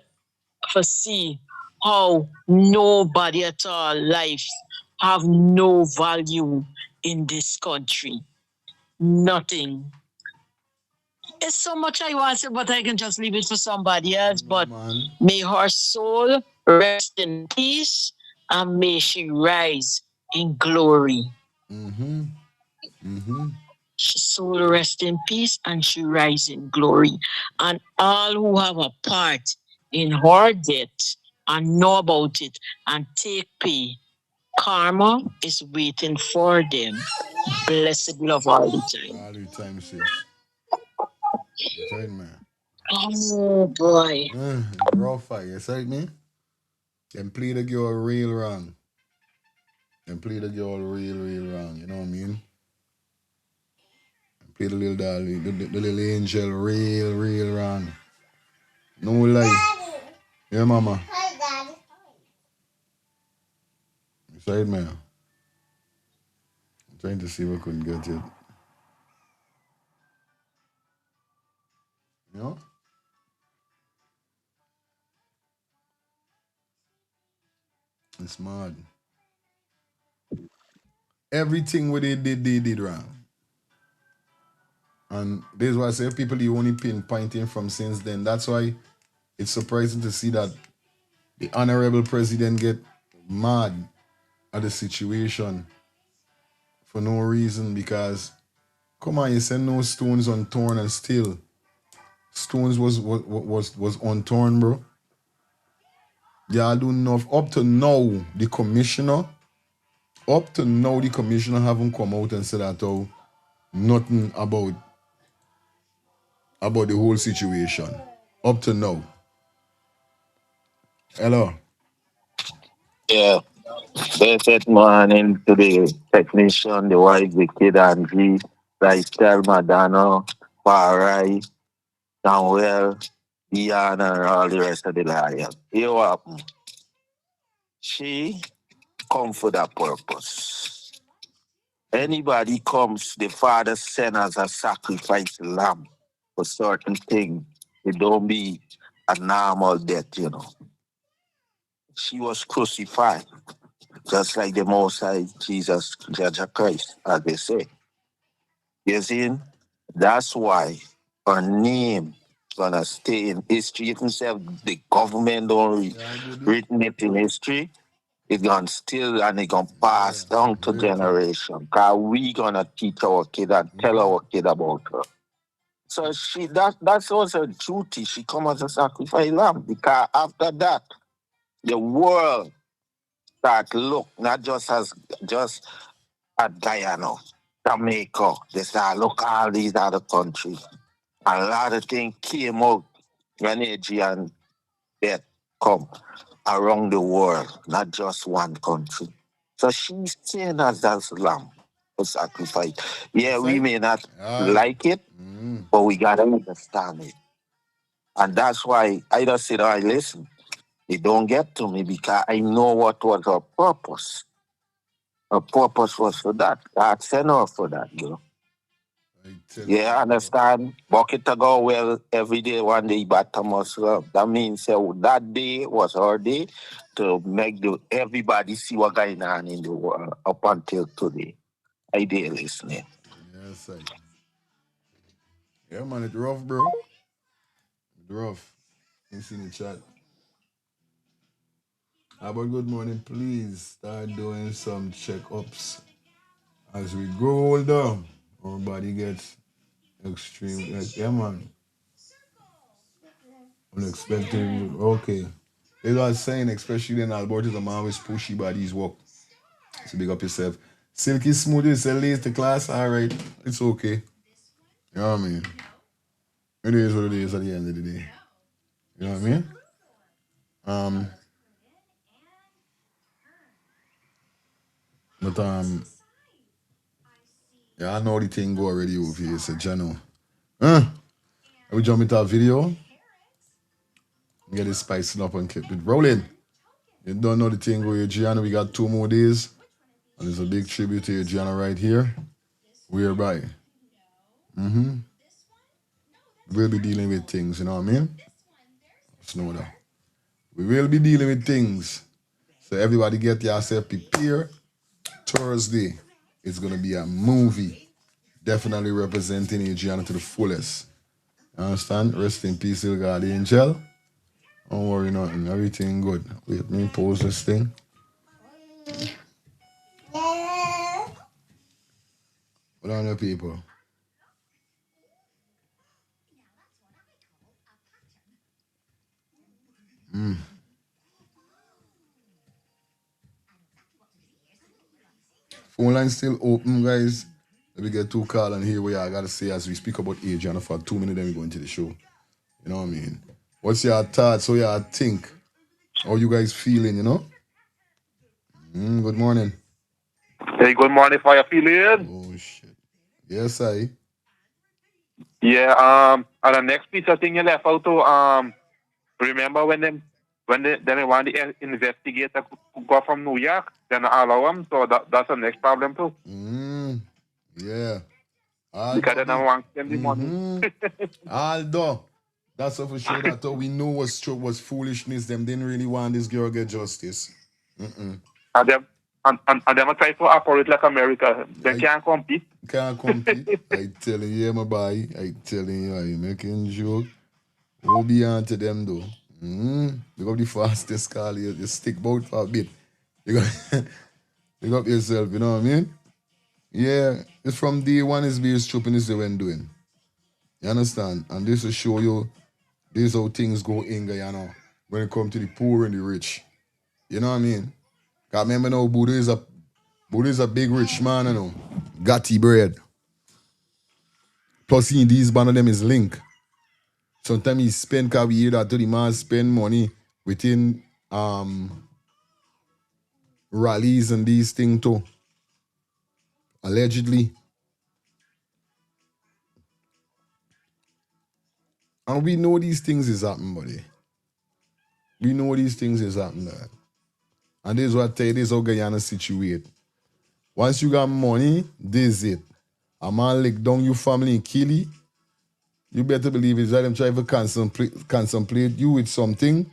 for see how nobody at all life have no value in this country. Nothing. It's so much I want to, but I can just leave it for somebody else. But may her soul rest in peace and may she rise in glory. Soul rest in peace and she rise in glory. And all who have a part in her death and know about it and take pay, karma is waiting for them. Blessed love all the time. All the time, sis. You said, man. Oh boy. Raw fight, you said me? Them play the girl real wrong. Them play the girl real wrong. You know what I mean? Them play the little dolly, the little angel real wrong. No lie. Yeah, mama. You said, man. I'm trying to see if I couldn't get it. You know? It's mad. Everything what they did wrong. And this is why I say people you only pinpointing from since then. That's why it's surprising to see that the honorable president get mad at the situation for no reason because come on, you said no stones untorn and still stones was untorn, bro. Y'all do enough. Up to now, the commissioner haven't come out and said at all nothing about the whole situation. Up to now. Hello. Yeah. Blessed morning to the technician, the wife, the kid, and G, Lifestyle, Madonna, Farai, Samuel, Guyana, and all the rest of the lions. You know what? She come for that purpose. Anybody comes, the Father send as a sacrifice lamb for certain things. It don't be a normal death, you know. She was crucified, just like the Most High Jesus, Judge Christ, as they say. You see? That's why her name gonna stay in history. Even if the government don't written it in history, it gonna still and it gonna pass down to generation. Cause we gonna teach our kid and tell our kid about her. So that's also her duty. She come as a sacrifice lamb because after that, the world start look not just at Guyana, Jamaica. They start look all these other countries. A lot of things came out when Adrian death come around the world, not just one country. So she's seen as that lamb for sacrifice. Yeah, we may not like it, but we gotta understand it. And that's why I just said, I listen. It don't get to me because I know what was her purpose. A purpose was for that. God sent her for that, bro. Yeah, understand? Bucket to go well every day, one day, bottom us up. That means that day was our day to make everybody see what going on in the world up until today. Idea listening. Yes, sir. Yeah, man, it's rough, bro. It's rough. You see in the chat. How about good morning? Please start doing some checkups as we grow older. Our body gets extreme. Like, yeah, man. Unexpected. Okay. They are saying, especially in Alberta, the man always pushy bodies work. So big up yourself. Silky smooth is a lazy class. All right. It's okay. You know what I mean? It is what it is at the end of the day. You know what I mean? But yeah, I know the thing go already over here. It's a channel. We jump into a video. Get it spicing up and keep it rolling. You don't know the thing go Adriana. We got 2 more days. And there's a big tribute to Adriana right here. Whereby we'll be dealing with things, you know what I mean? Just know that. We will be dealing with things. So everybody get yourself prepared. Thursday, it's going to be a movie. Definitely representing Adriana to the fullest. You understand? Rest in peace, little God angel. Don't worry nothing. Everything good. Wait, me pause this thing. What on the people? Phone line still open, guys. Let me get 2 calls and hear what I gotta say as we speak about Adriana for 2 minutes, then we go into the show. You know what I mean? What's your thoughts? What you think? How you guys feeling, you know? Good morning. Hey, good morning. How you feeling? Oh shit. Yes, I. Yeah. And the next piece of thing you left out to remember when they want the investigator go from New York, then allow them. So that's the next problem too. Yeah. Because they don't want to spend the money. Aldo. That's for sure that we know was foolishness. Them didn't really want this girl get justice. And them try to operate like America. They can't compete. Can't compete. I telling you, my boy. I telling you, you making joke. We'll be on to them though. Look up the fastest call. You stick bout for a bit. You got look up yourself, you know what I mean? Yeah, it's from day one is being stupid is the when doing. You understand? And this will show you this how things go in Guyana when it comes to the poor and the rich. You know what I mean? Cause remember now Buddha is a big rich man, you know. Gatti bread. Plus in these band of them is link. Sometimes he spend cause we hear that to the man spend money within rallies and these things too. Allegedly. And we know these things is happening, buddy. We know these things is happening. And this is what I tell you, this is how Guyana situate. Once you got money, this is it. A man lick down your family and kill you better believe it's that them try to contemplate you with something,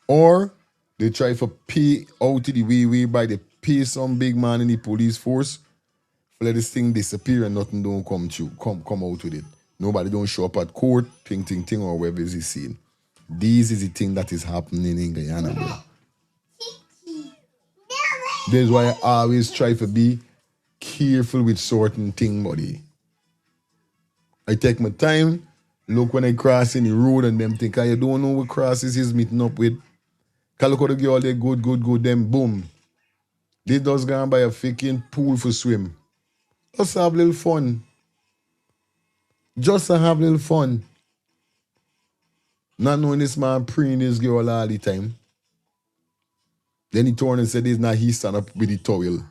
or they try to pay out to the way by they pay some big man in the police force for let this thing disappear and nothing don't come out with it. Nobody don't show up at court, ting, or wherever is he seen. This is the thing that is happening in Guyana, bro. That's why I always try to be careful with certain things, buddy. I take my time, look when I cross in the road and them think, I don't know what crosses he's meeting up with. Cause look how the girl they good, then boom. They just go and buy a freaking pool for swim. Just have a little fun. Just to have a little fun. Not knowing this man preying this girl all the time. Then he turned and said, this now he stand up with the towel.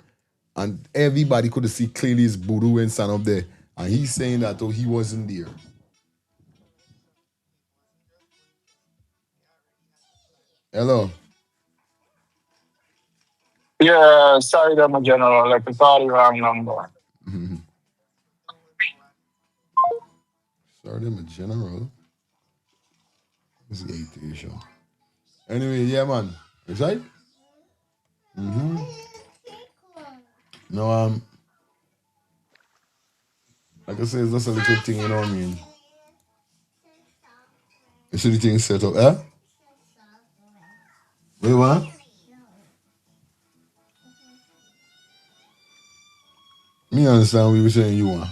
And everybody could see clearly his voodoo and stand up there. And he's saying that he wasn't there. Hello. Yeah, sorry, I'm a general. Like, I called the wrong number. Sorry, I'm a general. This is 8 show. Anyway, yeah, man. Is right? No, like I said, it's just a little thing, you know what I mean? You see the thing set up, eh? What you want? Me understand what you were saying you want.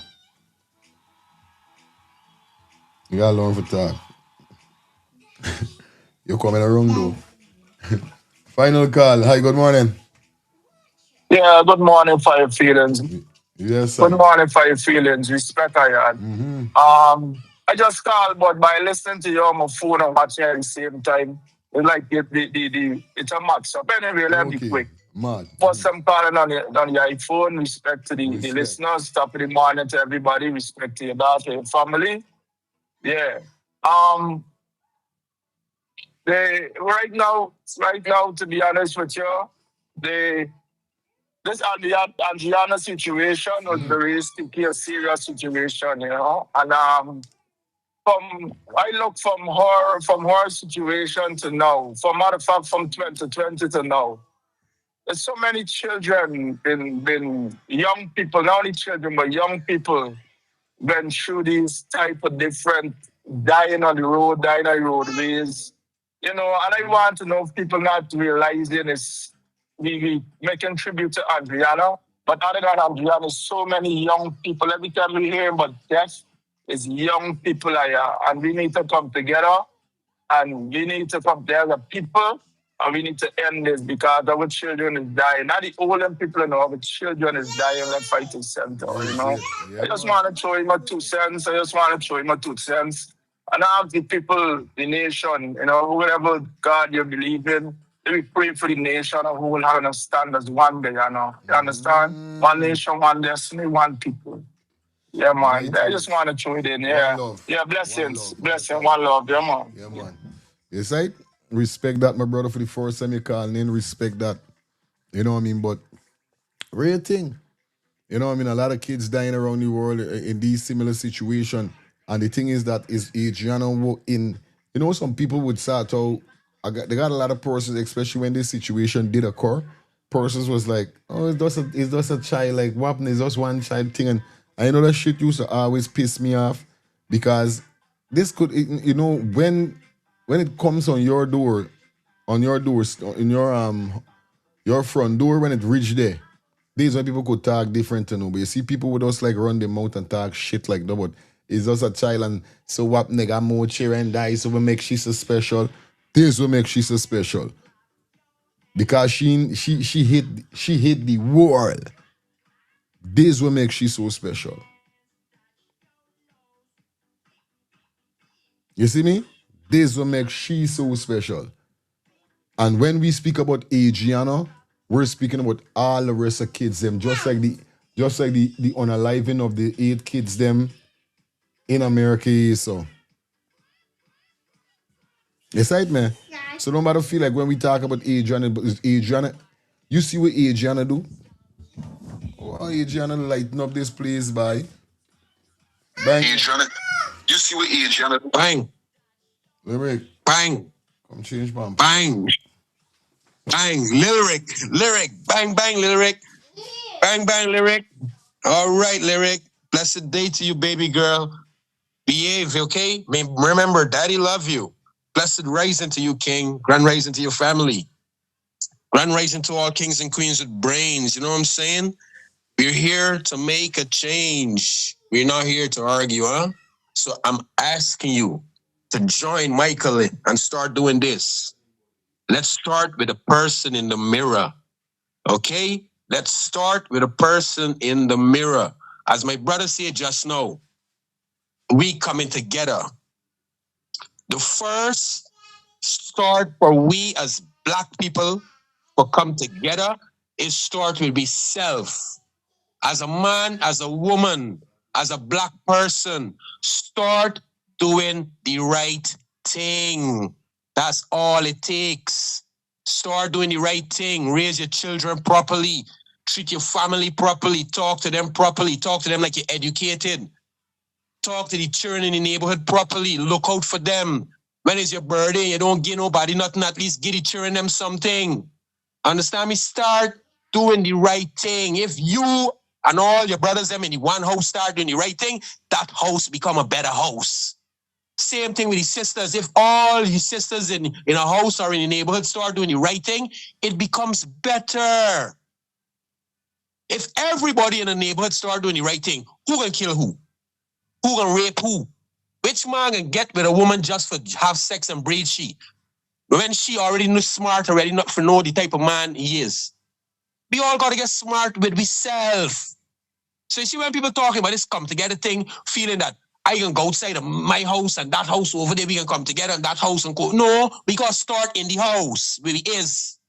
You gotta learn for talk. You're coming around though. Final call. Hi, good morning. Yeah, good morning, Fire Feelings. Yes, Good sir. morning, Fire Feelings. Respect, I had. I just called, but by listening to you on my phone and watching at the same time, it's like it's a match up. Anyway, let me be Okay. quick. Mad. First, I'm calling on your iPhone. Respect to the Respect. listeners. Top of the morning to everybody. Respect to your daughter, your family. Yeah. They right now, to be honest with you, they this Adriana situation was very sticky, a serious situation, you know. And from I look from her situation to now, from matter of fact, from 2020 to now. There's so many children, been young people, not only children, but young people went through these type of different dying on the road, dying on the roadways. You know, and I want to know if people not realizing is we making tribute to Adriana. But other than Adriana, so many young people. Every time we hear about death, it's young people are here. And we need to come together and we need to come together people and we need to end this because our children is dying. Not the older people, no, our children is dying left, right, and center, you know. Yeah, I just want to throw him my 2 cents. I just want to throw him my 2 cents. And ask the people, the nation, you know, whoever God you believe in, we pray for the nation and who will have stand as one day, you know. You understand? One nation, one destiny, one people. Yeah, man. I just want to throw it in. Yeah. One love. Yeah, blessings. One love. Blessing, one love. Yeah, man. Yeah, man. Yes, right? Respect that, my brother, for the first time you calling in. Respect that. You know what I mean? But real thing. You know what I mean? A lot of kids dying around the world in these similar situations. And the thing is that is Adriana in, you know, some people would start out, they got a lot of persons, especially when this situation did occur. Persons was like, oh, it's just a child, like, what happened? It's just one child thing. And I know that shit used to always piss me off because this could, you know, when it comes on your door, in your front door, when it reach there, these when people could talk different to know. But you see people would just like run their mouth and talk shit like that. But it's just a child and so what nigga more cheer and die. So what makes she so special? This what makes she so special. Because she hit the world. This what makes she so special. You see me? This what makes she so special. And when we speak about Adriana, we're speaking about all the rest of kids them, just like the unaliving of the 8 kids them in America is so. Yes, right, man. So no matter feel like when we talk about Adriana, you see what Adriana do? Oh, Adriana lighten up this place by bang. Adriana, you see what Adriana do? Bang. Lyric. Bang. Come change man. Bang. Bang. Lyric. Bang, bang, lyric. Bang, bang, lyric. All right, lyric. Blessed day to you, baby girl. Behave, okay? Remember, daddy love you. Blessed rising to you, king. Grand rising to your family. Grand rising to all kings and queens with brains. You know what I'm saying? We're here to make a change. We're not here to argue, huh? So I'm asking you to join Michael and start doing this. Let's start with a person in the mirror. Okay? Let's start with a person in the mirror. As my brother said just now, we coming together. The first start for we as black people to come together is start will be self. As a man, as a woman, as a black person, start doing the right thing. That's all it takes. Start doing the right thing. Raise your children properly. Treat your family properly. Talk to them properly. Talk to them like you're educated. Talk to the children in the neighborhood properly. Look out for them. When it's your birthday, you don't give nobody nothing. At least give the children them something. Understand me? Start doing the right thing. If you and all your brothers them in the one house start doing the right thing, that house become a better house. Same thing with the sisters. If all your sisters in a house or in a neighborhood start doing the right thing, it becomes better. If everybody in the neighborhood start doing the right thing, who gonna kill who? Who gonna rape who? Which man can get with a woman just for have sex and breed she? When she already knew smart already not for know the type of man he is. We all gotta get smart with ourselves. So you see when people talking about this come together thing, feeling that I can go outside of my house and that house over there, we can come together and that house and go. No, we gotta start in the house where it is.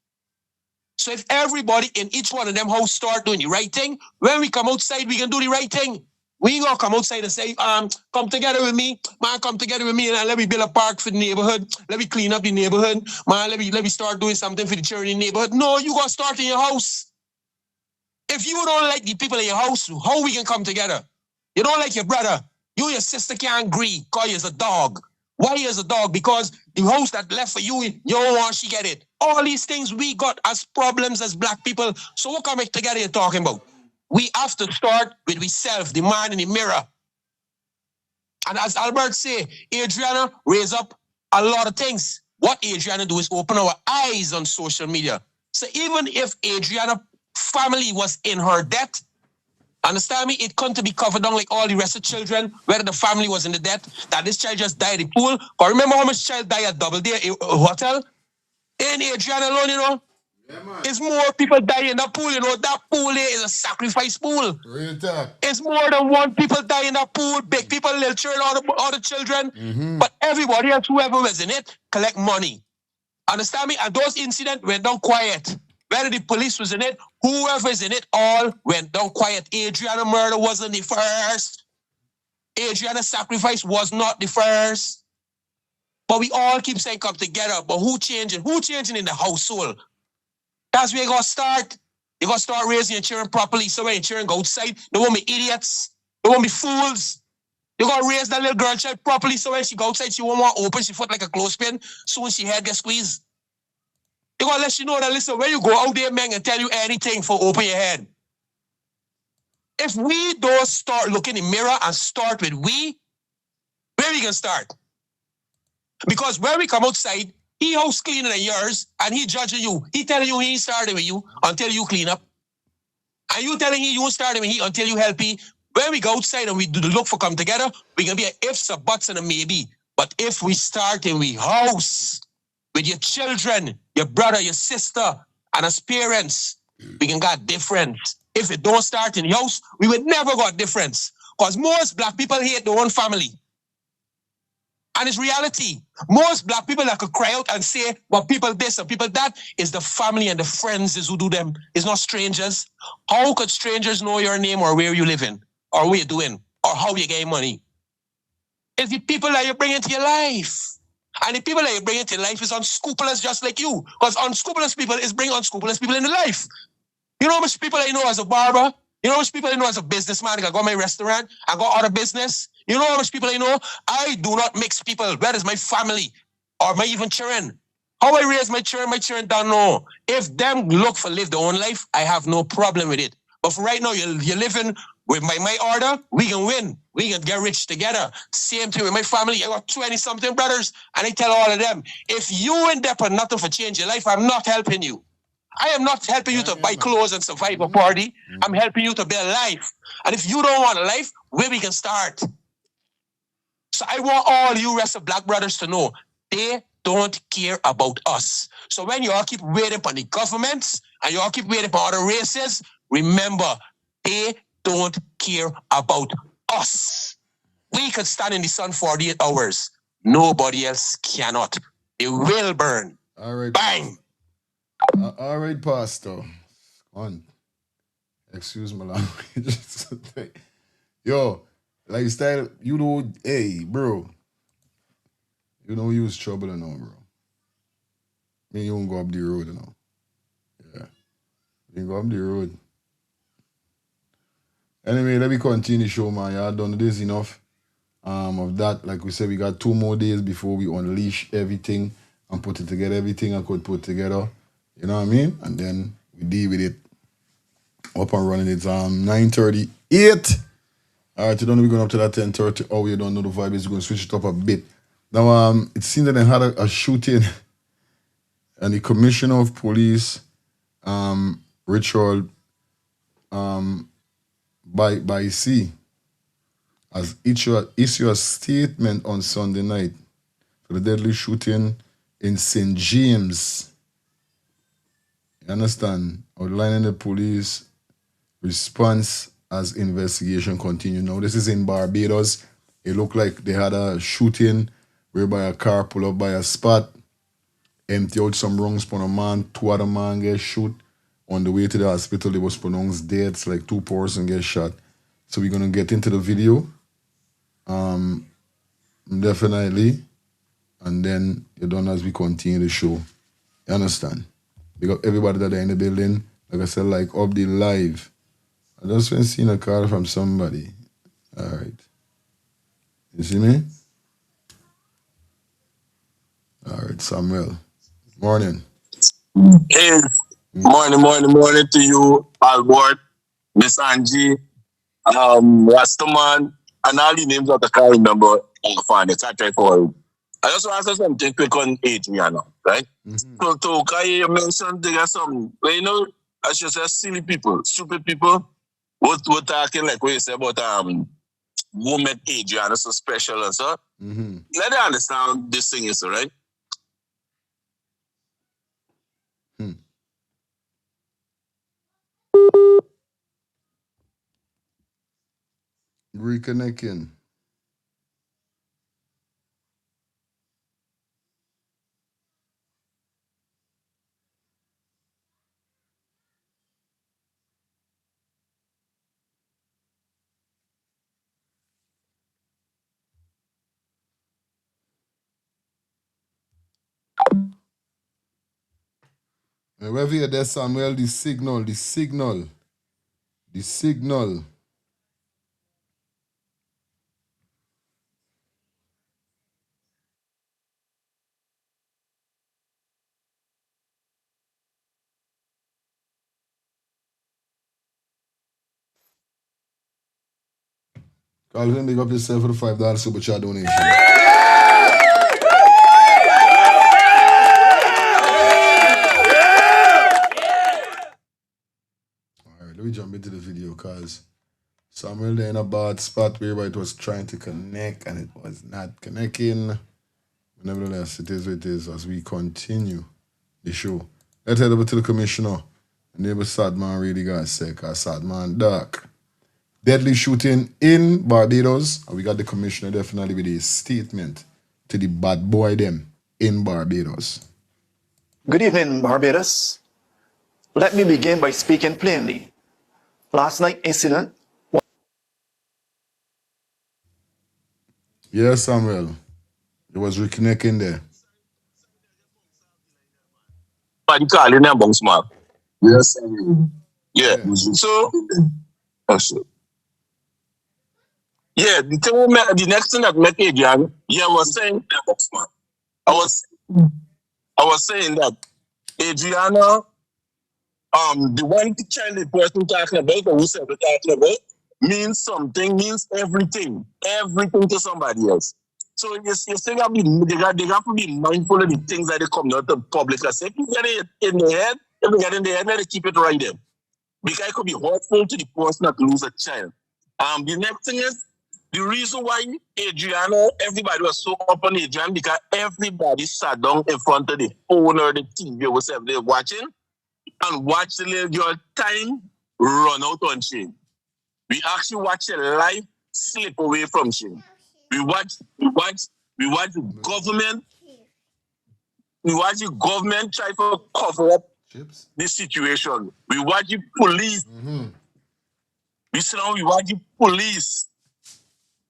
So if everybody in each one of them house start doing the right thing, when we come outside, we can do the right thing. We ain't gonna come outside and say, come together with me, man, come together with me and let me build a park for the neighborhood. Let me clean up the neighborhood. Man, let me start doing something for the children in the neighborhood. No, you gotta start in your house. If you don't like the people in your house, how we can come together? You don't like your brother. You and your sister can't agree because you're a dog. Why is a dog? Because the house that left for you, you don't want she get it. All these things we got as problems as black people. So what come together you're talking about? We have to start with ourselves, the man in the mirror. And as Albert say, Adriana raise up a lot of things. What Adriana do is open our eyes on social media. So even if Adriana family was in her debt, understand me, it couldn't be covered down like all the rest of children, whether the family was in the debt, that this child just died in the pool. But remember how much child died at Double Day Hotel? In Adriana alone, you know? It's more people die in that pool, you know. That pool there is a sacrifice pool. Real talk. It's more than one people die in that pool. Big people, little children, all the children. But everybody else, whoever was in it, collect money. Understand me? And those incidents went down quiet. Whether the police was in it, whoever is in it, all went down quiet. Adriana murder wasn't the first. Adriana sacrifice was not the first. But we all keep saying come together. But who changing? Who changing in the household? That's where you gotta start. You gotta start raising your children properly. So when your children go outside, they won't be idiots. They won't be fools. You gotta raise that little girl child properly. So when she go outside, she won't want to open she foot like a clothespin. So when she head gets squeezed. They gonna let you know that, listen, when you go out there, man, and tell you anything for open your head. If we don't start looking in the mirror and start with where we can start? Because when we come outside, he house cleaner than yours, and he judging you. He telling you he ain't starting with you until you clean up. And you telling him you won't start with he until you help him. When we go outside and we do the look for come together, we can be a ifs, a buts, and a maybe. But if we start in we house, with your children, your brother, your sister, and as parents, we can get difference. If it don't start in the house, we would never got difference. Because most black people hate their own family. And it's reality. Most black people that could cry out and say, well, people this and people that, is the family and the friends is who do them. It's not strangers. How could strangers know your name or where you living? Or what you're doing? Or how you get money? It's the people that you bring into your life. And the people that you bring into your life is unscrupulous just like you. Because unscrupulous people is bring unscrupulous people into life. You know how much people I know as a barber? You know how much people I know as a businessman? I got my restaurant, I got other business. You know how much people I know? I do not mix people, whether it's my family or my even children. How I raise my children don't know. If them look for live their own life, I have no problem with it. But for right now, you're living with my order, we can win. We can get rich together. Same thing with my family. I got 20-something brothers, and I tell all of them, if you end up on nothing for change your life, I'm not helping you. I am not helping you to buy clothes and survive a party. I'm helping you to build life. And if you don't want a life, where we can start? So I want all you rest of black brothers to know, they don't care about us. So when you all keep waiting for the governments and you all keep waiting for other races, remember, they don't care about us. We could stand in the sun 48 hours. Nobody else cannot. It will burn. All right. Bang! All right, Pastor. On. Excuse my language. Yo, lifestyle, you know, hey, bro. You know you was trouble now, bro. Me, you won't go up the road, you know. Yeah. You go up the road. Anyway, let me continue the show, man. Y'all done this enough. Of that, like we said, we got 2 more days before we unleash everything and put it together, everything I could put together. You know what I mean? And then we deal with it. Up and running. It's 9:38. All right, you don't know we're going up to that 10:30. Oh, you don't know the vibe is going to switch it up a bit. Now, it seems that they had a shooting, and the commissioner of police, Richard, by C, has issued a statement on Sunday night for the deadly shooting in St. James. You understand? Outlining the police response as investigation continues. Now, this is in Barbados. It looked like they had a shooting whereby a car pulled up by a spot, empty out some rungs on a man, 2 other man get shot. On the way to the hospital, they was pronounced dead. It's like 2 persons get shot. So we're going to get into the video. Definitely. And then you're done as we continue the show. You understand? Because everybody that are in the building, like I said, like up the live. I just been seeing a call from somebody. All right. You see me? All right, Samuel. Morning. Hey, morning to you, Albert, Miss Angie, Rastaman, and all the names that I can't remember. I try for you. I just want to say something quick on Adriana, right? So, you mentioned there are some, you know, I should say silly people, stupid people. What talking like what you say about who made Adriana so special and so. Let them understand this thing is right. Reconnecting. Wherever you're there, Samuel, the signal. Calvin, big up yourself for the $5 super chat donation. All right, let me jump into the video because Samuel there in a bad spot where it was trying to connect and it was not connecting. Nevertheless, it is what it is as we continue the show. Let's head over to the commissioner. The neighbor Sadman really got sick. Sadman dark. Deadly shooting in Barbados. And we got the commissioner definitely with a statement to the bad boy them in Barbados. Good evening, Barbados. Let me begin by speaking plainly. Last night incident. Yes, Samuel. It was reconnecting there. You call in a bounce mark. Yes. Yeah. So, yeah, the next thing that met Adrian, I was saying, I was saying that Adriana, the one child the person talking about, or who said we're talking about, means something, means everything to somebody else. So you still got to be mindful of the things that they come out to public. If you get it in the head, let it keep it right there. Because it could be hurtful to the person that lose a child. The next thing is, the reason why Adriana, everybody was so up on Adriana because everybody sat down in front of the phone or the TV or whatever they're watching and watch the little girl time run out on chain. We actually watch a life slip away from chain. We watch the government. We watch the government try to cover up the situation. We watch the police. We watch the police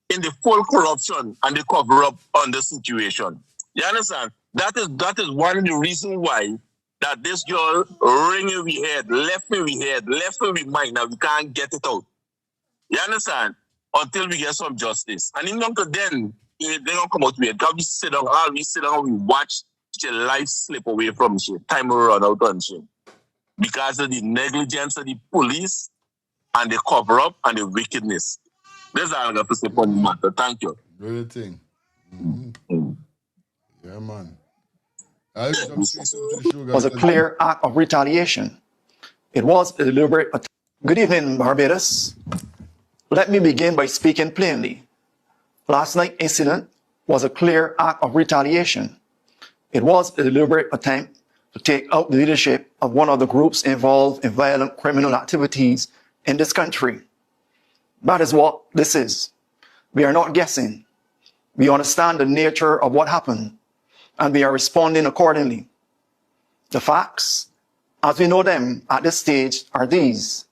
in the full corruption and the cover up on the situation. You understand? That is one of the reasons why that this girl ringing we head, left me we head, left me we mind. Now we can't get it out. You understand? Until we get some justice. And even until then, they don't come out with it. Because we sit down, we watch the life slip away from shit. Time will run out on shit. Because of the negligence of the police and the cover up and the wickedness. That's all I got to say for the matter. Thank you. Real thing. Yeah, man. I'll jump straight into the show, guys. Was a clear act of retaliation. It was a deliberate attack. Good evening, Barbados. Let me begin by speaking plainly. Last night's incident was a clear act of retaliation. It was a deliberate attempt to take out the leadership of one of the groups involved in violent criminal activities in this country. That is what this is. We are not guessing. We understand the nature of what happened, and we are responding accordingly. The facts, as we know them at this stage, are these.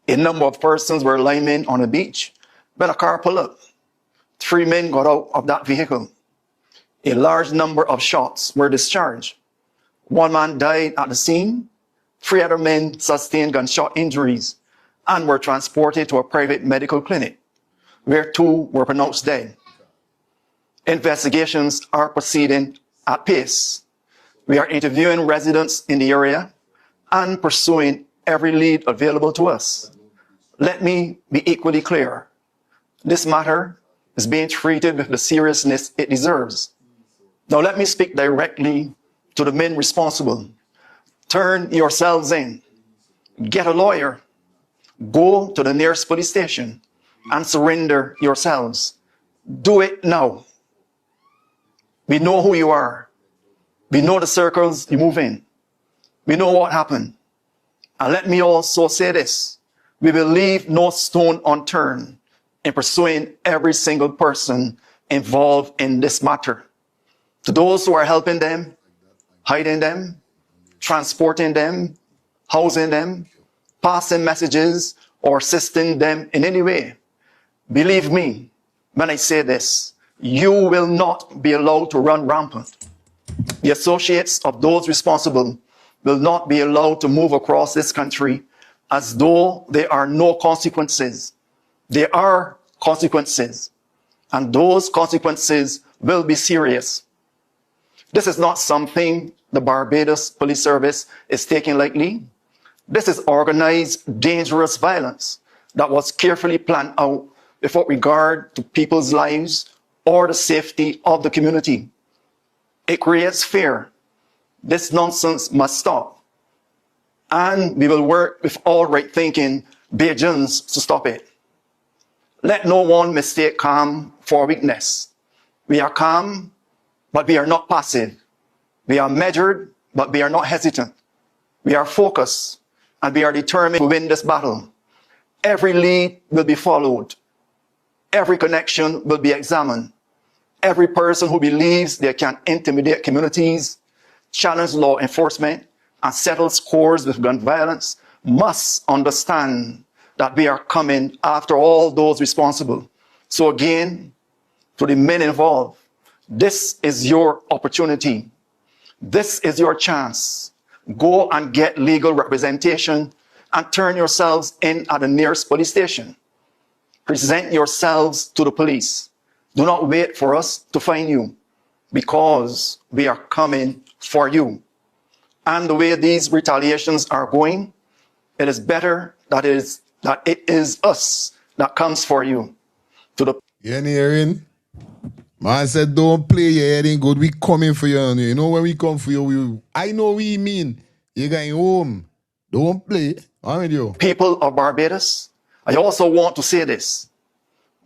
A number of persons were lying on a beach when a car pulled up. 3 men got out of that vehicle. A large number of shots were discharged. 1 man died at the scene. 3 other men sustained gunshot injuries and were transported to a private medical clinic, where 2 were pronounced dead. Investigations are proceeding at pace. We are interviewing residents in the area and pursuing every lead available to us. Let me be equally clear. This matter is being treated with the seriousness it deserves. Now let me speak directly to the men responsible. Turn yourselves in. Get a lawyer. Go to the nearest police station and surrender yourselves. Do it now. We know who you are. We know the circles you move in. We know what happened. And let me also say this. We will leave no stone unturned in pursuing every single person involved in this matter. To those who are helping them, hiding them, transporting them, housing them, passing messages, or assisting them in any way, believe me when I say this, you will not be allowed to run rampant. The associates of those responsible will not be allowed to move across this country as though there are no consequences. There are consequences, and those consequences will be serious. This is not something the Barbados Police Service is taking lightly. This is organized, dangerous violence that was carefully planned out without regard to people's lives or the safety of the community. It creates fear. This nonsense must stop. And we will work with all right-thinking Bajans to stop it. Let no one mistake calm for weakness. We are calm, but we are not passive. We are measured, but we are not hesitant. We are focused, and we are determined to win this battle. Every lead will be followed. Every connection will be examined. Every person who believes they can intimidate communities, challenge law enforcement, and settle scores with gun violence must understand that we are coming after all those responsible. So again, to the men involved, this is your opportunity. This is your chance. Go and get legal representation and turn yourselves in at the nearest police station. Present yourselves to the police. Do not wait for us to find you, because we are coming for you. And the way these retaliations are going, it is better that it is us that comes for you. You ain't hearing? Man said, don't play your head in good. We coming for you. You know when we come for you, I know what we mean. You're going home. Don't play. I'm with you. People of Barbados, I also want to say this.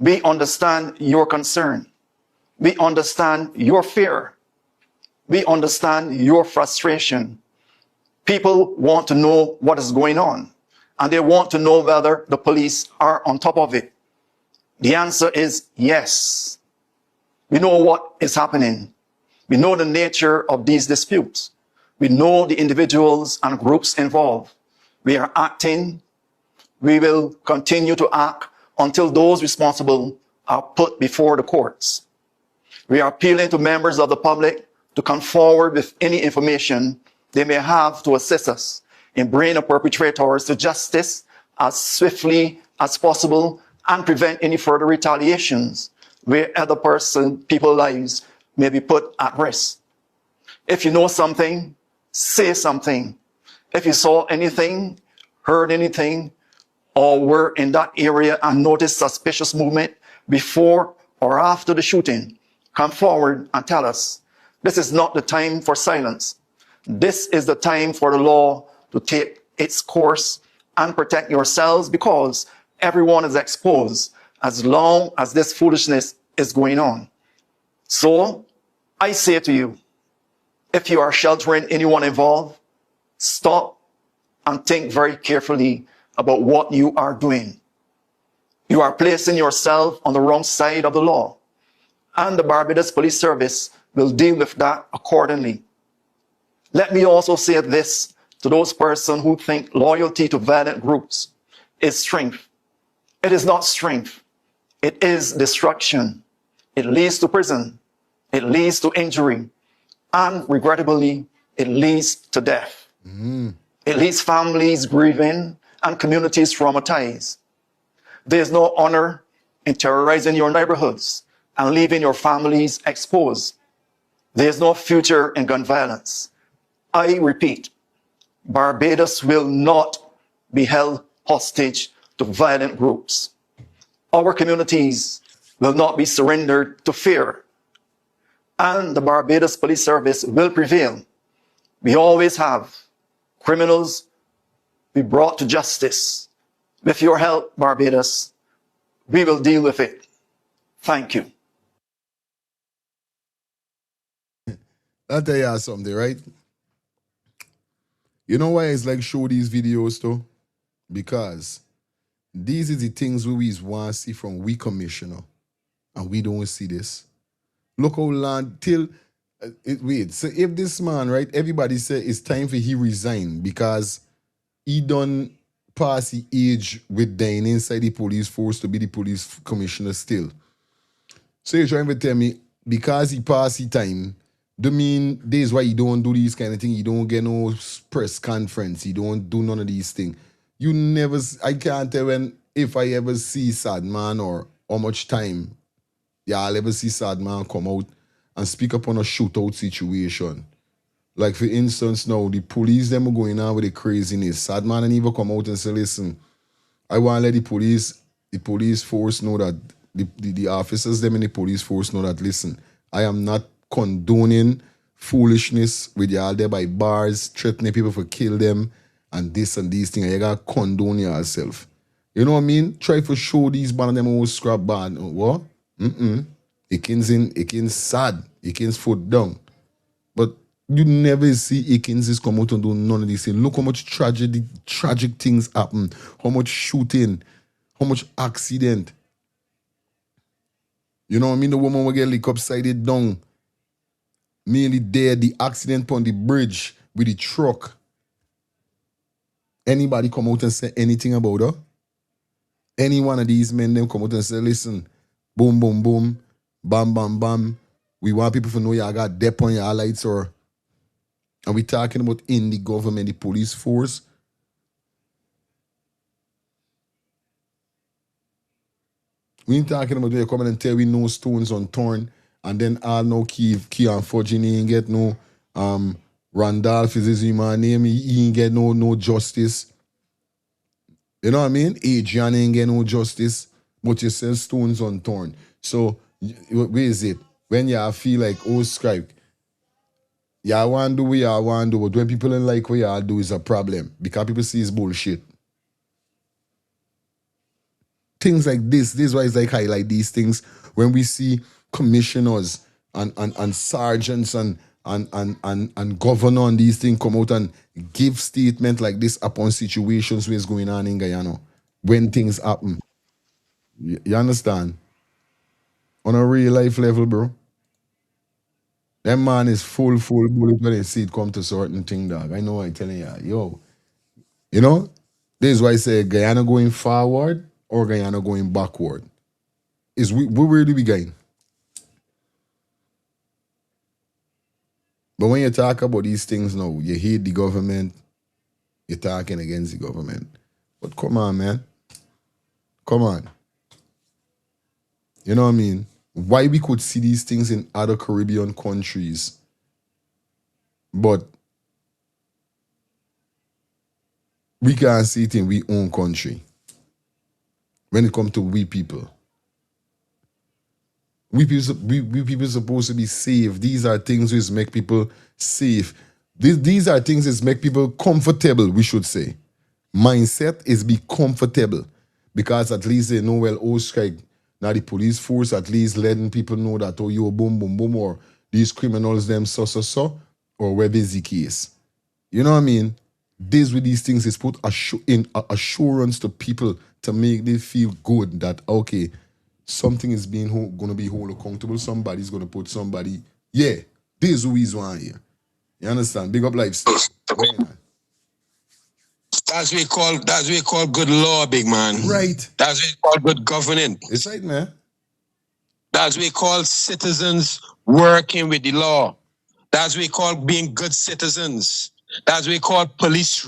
We understand your concern. We understand your fear. We understand your frustration. People want to know what is going on, and they want to know whether the police are on top of it. The answer is yes. We know what is happening. We know the nature of these disputes. We know the individuals and groups involved. We are acting. We will continue to act until those responsible are put before the courts. We are appealing to members of the public to come forward with any information they may have to assist us in bringing the perpetrators to justice as swiftly as possible and prevent any further retaliations where other people's lives may be put at risk. If you know something, say something. If you saw anything, heard anything, or were in that area and noticed suspicious movement before or after the shooting, come forward and tell us. This is not the time for silence. This is the time for the law to take its course and protect yourselves, because everyone is exposed as long as this foolishness is going on. So I say to you, if you are sheltering anyone involved, stop and think very carefully about what you are doing. You are placing yourself on the wrong side of the law, and the Barbados Police Service will deal with that accordingly. Let me also say this to those persons who think loyalty to violent groups is strength. It is not strength. It is destruction. It leads to prison. It leads to injury. And regrettably, it leads to death. It leaves families grieving and communities traumatized. There is no honor in terrorizing your neighborhoods and leaving your families exposed. There is no future in gun violence. I repeat, Barbados will not be held hostage to violent groups. Our communities will not be surrendered to fear. And the Barbados Police Service will prevail. We always have. Criminals be brought to justice. With your help, Barbados, we will deal with it. Thank you. I'll tell you something, right? You know why it's like show these videos though? Because these are the things we want to see from we commissioner. And we don't see this. Look how long till wait. So if this man, right, everybody say it's time for he resign because he done pass the age with dying inside the police force to be the police commissioner still. So you're trying to tell me because he passed the time, do mean days why you don't do these kind of things, you don't get no press conference, you don't do none of these things. You never, I can't tell when, if I ever see sad man or how much time, I'll ever see sad man come out and speak up on a shootout situation. Like for instance now, the police them are going on with the craziness. Sad man and even come out and say, listen, I want to let the police force know that, the officers them in the police force know that, listen, I am not condoning foolishness with y'all there by bars, threatening people for kill them and this and these things. You got to condone yourself. You know what I mean? Try to show these band of them who scrap bad. What? Ikins sad. Ikins foot down. But you never see Ikins come out and do none of these things. Look how much tragic things happen. How much shooting. How much accident. You know what I mean? The woman will get licked upside it down. Nearly there, the accident on the bridge with the truck. Anybody come out and say anything about her? Any one of these men them come out and say, listen, boom, boom, boom, bam, bam, bam. We want people to know y'all got dep on your lights, or are we talking about in the government, the police force? We ain't talking about they coming and tell we no stones unturned, and then all no key and forging, he ain't get no Randolph is his human name, he ain't get no justice. You know what I mean? Adriana ain't get no justice, but you sell stones unturned. So where is it? When y'all feel like, oh, scribe, y'all want to do what y'all want to do, but when people don't like what y'all do, is a problem. Because people see it's bullshit. Things like this is why it's like highlight these things when we see commissioners and sergeants and governor and these things come out and give statement like this upon situations where it's going on in Guyana when things happen. You understand? On a real life level, bro. That man is full bullet when they see it come to certain thing, dog. I know I'm telling you, yo. You know? This is why I say Guyana going forward or Guyana going backward. Is where do we going? But when you talk about these things now, you hate the government, you're talking against the government. But come on, man. Come on. You know what I mean? Why we could see these things in other Caribbean countries, but we can't see it in we own country. When it comes to we people. We people supposed to be safe. These are things which make people safe. These are things that make people comfortable, we should say. Mindset is be comfortable. Because at least they know, well, oh, strike. Now the police force at least letting people know that, oh, you boom, boom, boom, or these criminals, them so, or where is the case. You know what I mean? This with these things is put in assurance to people to make them feel good that, okay, something is being going to be hold accountable. Somebody's going to put somebody. Yeah, this is who is one here. You understand? Big up life. That's what we call good law, big man. Right. That's what we call good governance. It's right, man. That's what we call citizens working with the law. That's what we call being good citizens. That's what we call police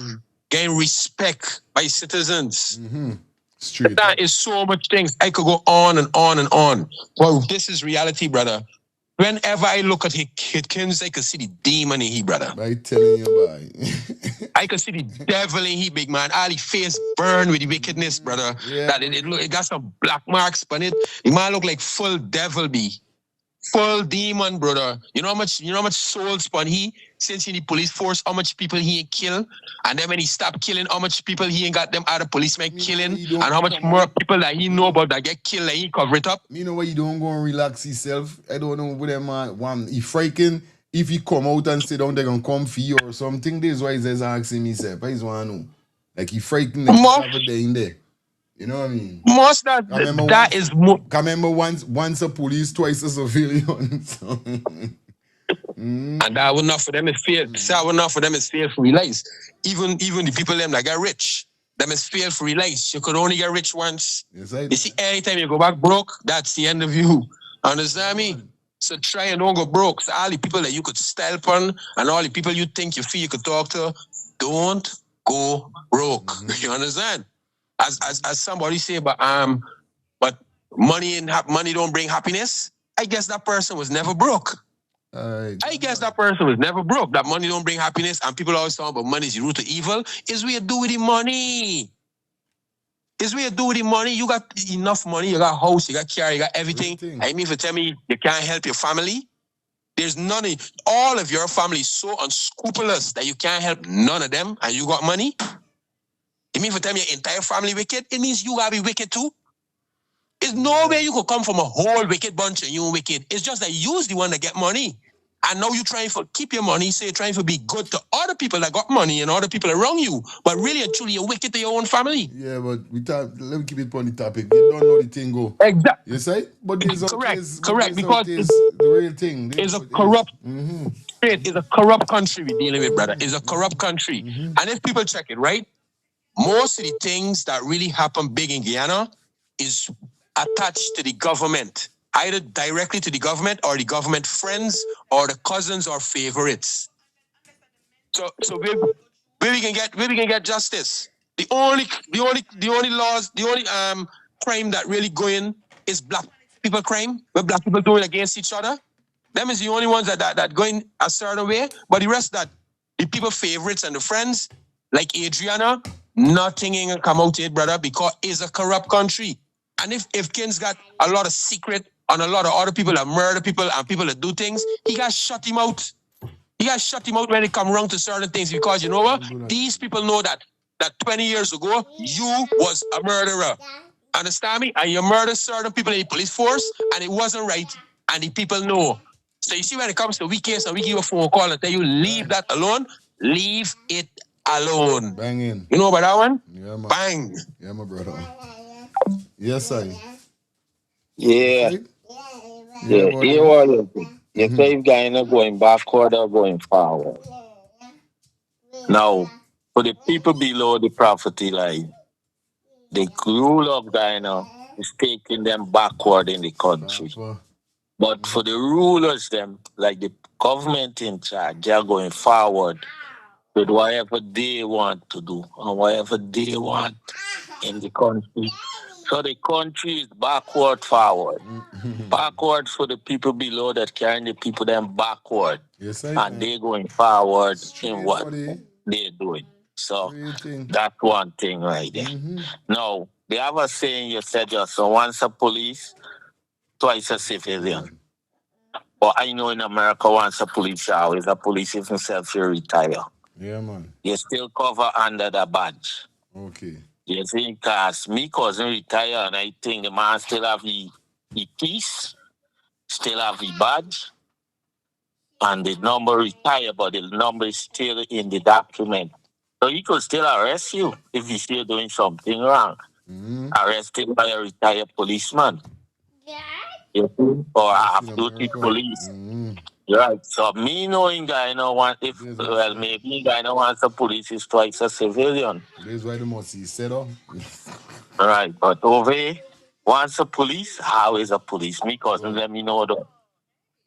getting respect by citizens. Straight. That is so much things. I could go on and on and on. Well, this is reality, brother. Whenever I look at Hitkins, I can see the demon in he, brother. I telling you, boy. I can see the devil in he, big man. All the face burned with the wickedness, brother. Yeah. That it got some black marks on it. The man look like full devil be. Full demon, brother. You know how much soul spun he since in the police force, how much people he ain't kill, and then when he stopped killing, how much people he ain't got them other policemen killing, and how much more people that he know about that get killed and he cover it up. Me know why you don't go and relax yourself. I don't know what them one. If frightened, if he come out and sit down, they gonna come for you or something. This is why he's asking me, sir. I just wanna know. Like he frightened like over there in there. You know what I mean? Most that is more. Remember once a police, twice a civilian. So. And that would not for them is fail. That would not for them is fail for realize. Even the people them that get rich, them is fail for realize. You could only get rich once. Yes, I you see, anytime you go back broke, that's the end of you. Understand me? So try and don't go broke. So all the people that you could style upon and all the people you think you feel you could talk to, don't go broke. You understand? As somebody say, but money don't bring happiness. I guess that person was never broke. I guess that person was never broke. That money don't bring happiness, and people always talk about money is the root of evil. Is what you do with the money. Is what you do with the money. You got enough money. You got house. You got car. You got everything. I mean, if you tell me you can't help your family, there's none. All of your family is so unscrupulous that you can't help none of them, and you got money. It means for them your entire family wicked, it means you gotta be wicked too. There's no way you could come from a whole wicked bunch and you wicked. It's just that you's the one that get money. And now you're trying to keep your money, so you're trying to be good to other people that got money and other people around you. But really and truly, you're wicked to your own family. Yeah, but let me keep it on the topic. You don't know the thing go. Exactly. You say? But this correct, because it's the real thing. It's a corrupt it's a corrupt country we're dealing with, brother. It's a corrupt country. And if people check it, right? Most of the things that really happen big in Guyana is attached to the government, either directly to the government or the government friends or the cousins or favorites. So where we can get justice. The only crime that really going is black people crime, where black people doing against each other. Them is the only ones that going a certain way. But the rest that the people favorites and the friends, like Adriana, nothing ain't gonna come out of it, brother, because it's a corrupt country. And if Ken's got a lot of secret on a lot of other people that murder people and people that do things, he got shut him out. He got shut him out when it come wrong to certain things, because you know what? These people know that 20 years ago, you was a murderer. Understand me? And you murdered certain people in the police force and it wasn't right. And the people know. So you see, when it comes to we case and we give you a phone call and tell you leave that alone, leave it alone. Bang in. You know about that one? Yeah, man. Bang. Yeah, my brother. Yes, I. Yeah. Yeah. You say Guyana going backward or going forward. Now, for the people below the poverty line, the rule of Guyana is taking them backward in the country. But for the rulers, them, like the government in charge. They are going forward with whatever they want to do and whatever they want in the country. So the country is backward forward. Backward for the people below that carrying the people then backward. Yes, And they going forward in what buddy. they're doing. So that's one thing right there. Now, the other saying you said just so once a police, twice a civilian. But I know in America, once a police, always a police if himself you retire. Yeah, man. You still cover under the badge. Okay. You see, because me cousin retire and I think the man still have the piece, still have the badge, and the number retire, but the number is still in the document. So he could still arrest you if you're still doing something wrong. Arrested by a retired policeman. You see? Or off-duty police. Right. So me knowing Guyana want maybe Guyana wants a police is twice a civilian. That's why the most he said up. Right. But over here, once a police, how is a police? Me cousin let me know though.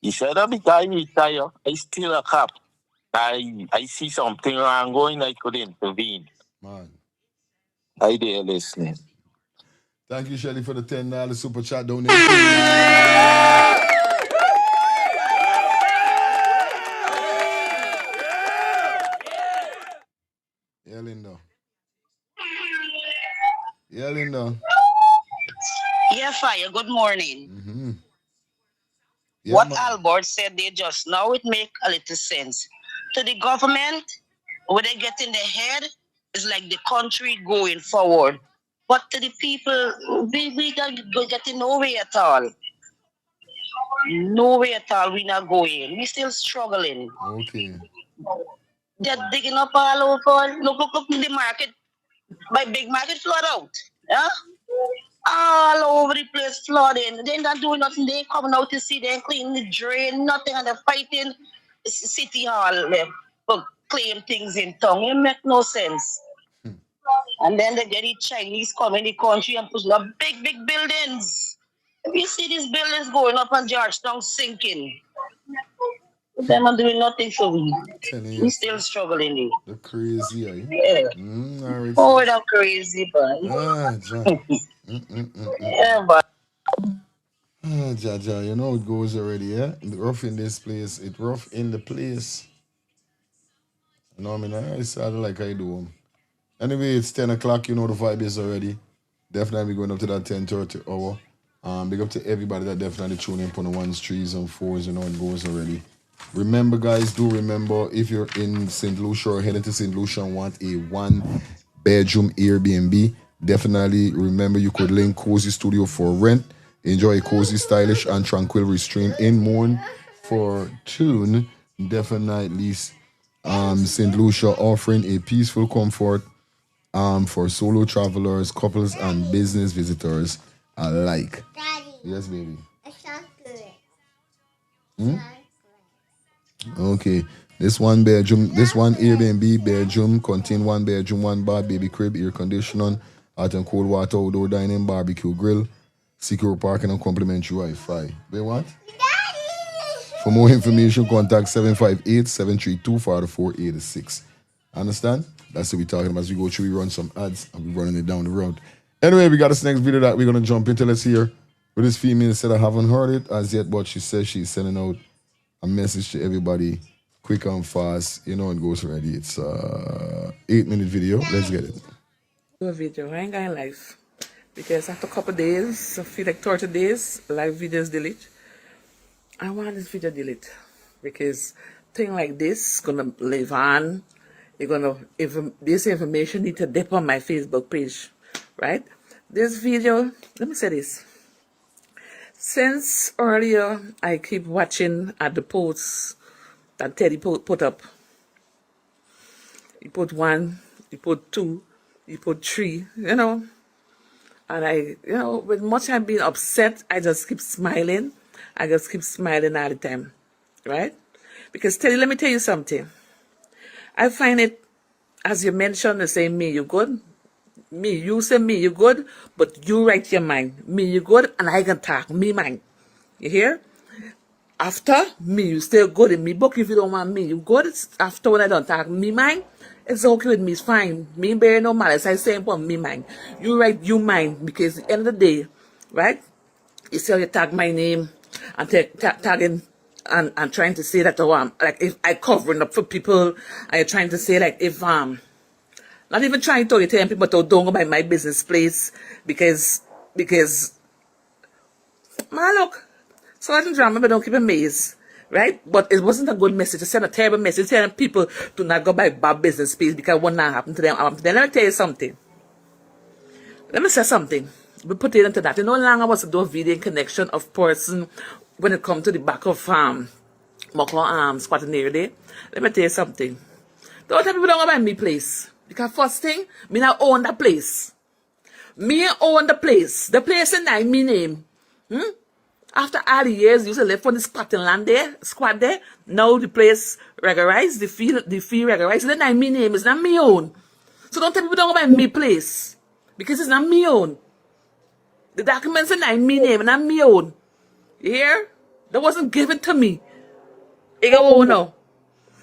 He said because I retire, I still a cop. I see something wrong going, I could intervene. Man. I there listening. Thank you, Shelly, for the $10 super chat donation. Yeah, Linda. Yeah, Linda. Yeah, Fire, good morning. Yeah, what man. Albert said there just now, it make a little sense. To the government, when they get in the head, it's like the country going forward. But to the people, we don't getting nowhere at all. Nowhere at all, we not going. We still struggling. Okay. They're digging up all over. Look, the market. My big market flood out. Yeah? All over the place flooding. They're not doing nothing. They coming out to see them clean the drain, nothing, and they're fighting City Hall for claim things in town. It make no sense. And then they get the Chinese coming in the country and putting up big buildings. If you see these buildings going up and Georgetown sinking, them are doing nothing for me. We still struggling. The crazy, eh? Yeah. All right. Oh, they're crazy, but. John. Yeah, but. Jaja, you know it goes already, yeah? Rough in this place. It rough in the place. You know what I mean? I started like I do. Anyway, it's 10 o'clock. You know the vibe is already. Definitely going up to that 10:30 hour. Big up to everybody that definitely tune in on the 1s, 3s, and 4s. You know it goes already. Remember, guys, do remember, if you're in St. Lucia or heading to St. Lucia and want a 1-bedroom Airbnb, definitely remember you could link Cozy Studio for rent. Enjoy a cozy, stylish, and tranquil restraint in Mourn for tune. Definitely St. Lucia offering a peaceful comfort for solo travelers, couples, and business visitors alike. Daddy. Yes, baby. It's not Hmm? Okay. This one Airbnb bedroom contain 1 bedroom, 1 bath, baby crib, air conditioning, hot and cold water, outdoor dining, barbecue grill, secure parking, and complimentary Wi-Fi. They what? For more information, contact 758-732-4486. Understand? That's what we're talking about. As we go through, we run some ads and we're running it down the road. Anyway, we got this next video that we're going to jump into. Let's hear what this female said. I haven't heard it as yet, but she says she's sending out a message to everybody quick and fast. You know it goes already. It's 8-minute video. Let's get it. Do a video. I ain't going live because after a couple of days, I feel like 30 days, live videos delete. I want this video delete because thing like this is gonna live on. You're gonna this information need to dip on my Facebook page, right? This video, let me say this. Since earlier, I keep watching at the posts that Teddy put up. He put 1, he put 2, he put 3, you know. And with much I'm being upset, I just keep smiling. I just keep smiling all the time, right? Because Teddy, let me tell you something. I find it, as you mentioned, the same me, you good. Me, you say me, you good, but you write your mind. Me, you good, and I can talk, me, mine. You hear? After me, you still go to me book if you don't want me. You go to after when I don't tag me mine. It's okay with me, it's fine. Me bear no malice. I say for me mine. You write you mine because at the end of the day, right? You see how you tag my name and tagging and trying to say that like if I covering up for people and you're trying to say like if not even trying to tell people to don't go by my business place because man look, certain drama but don't keep amazed. Right? But it wasn't a good message. It sent a terrible message telling people to not go by bad business space because what not happened to them. Then let me tell you something. Let me say something. We put it into that. You know how long I was to do a video connection of person when it come to the back of squatting area there. Let me tell you something. Don't tell people don't go by me place. Because first thing, me not own that place. Me own the place. The place in me name. After all the years, you used to live on the squatting land there, squat there. Now the place regularized, the fee regularized. Then me name is not me own. So don't tell people don't go by me place. Because it's not me own. The documents are not me name, not me own. You hear? That wasn't given to me. You go no.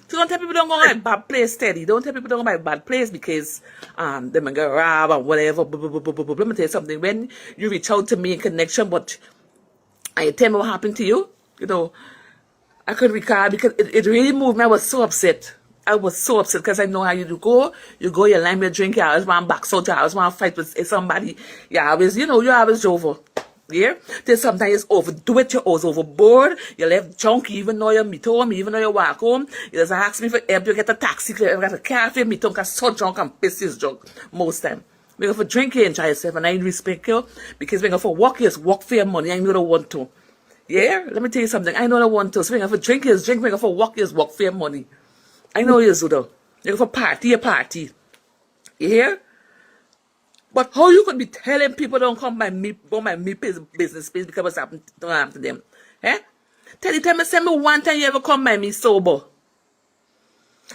So don't tell people don't go by bad place steady. Don't tell people don't go by bad place because they might get robbed or whatever. Let me tell you something. When you reach out to me in connection, but and you tell me what happened to you, you know, I could recall because it really moved me. I was so upset. I was so upset because I know how you go, you line me a drink, you always want to back out, you always want to fight with somebody, you always over. Yeah? Then sometimes it's overdo it, you're overboard, you left junk, you even though you meet home, even though you walk home, you just ask me for help, you get a taxi, you get a car for meet home, because so drunk and pissed is drunk most time. We go for drinking and enjoy yourself, and I respect you, because we go for walk, you just walk for your money, I know don't want to. Yeah? Let me tell you something, I know I want to, so we go for drink, you drink, we go for walk, you just walk for your money. I know you do though. You go for party, a party. You hear? But how you could be telling people don't come by me, go by me business space because what's happened don't happen to them? Eh? Tell me one time you ever come by me sober.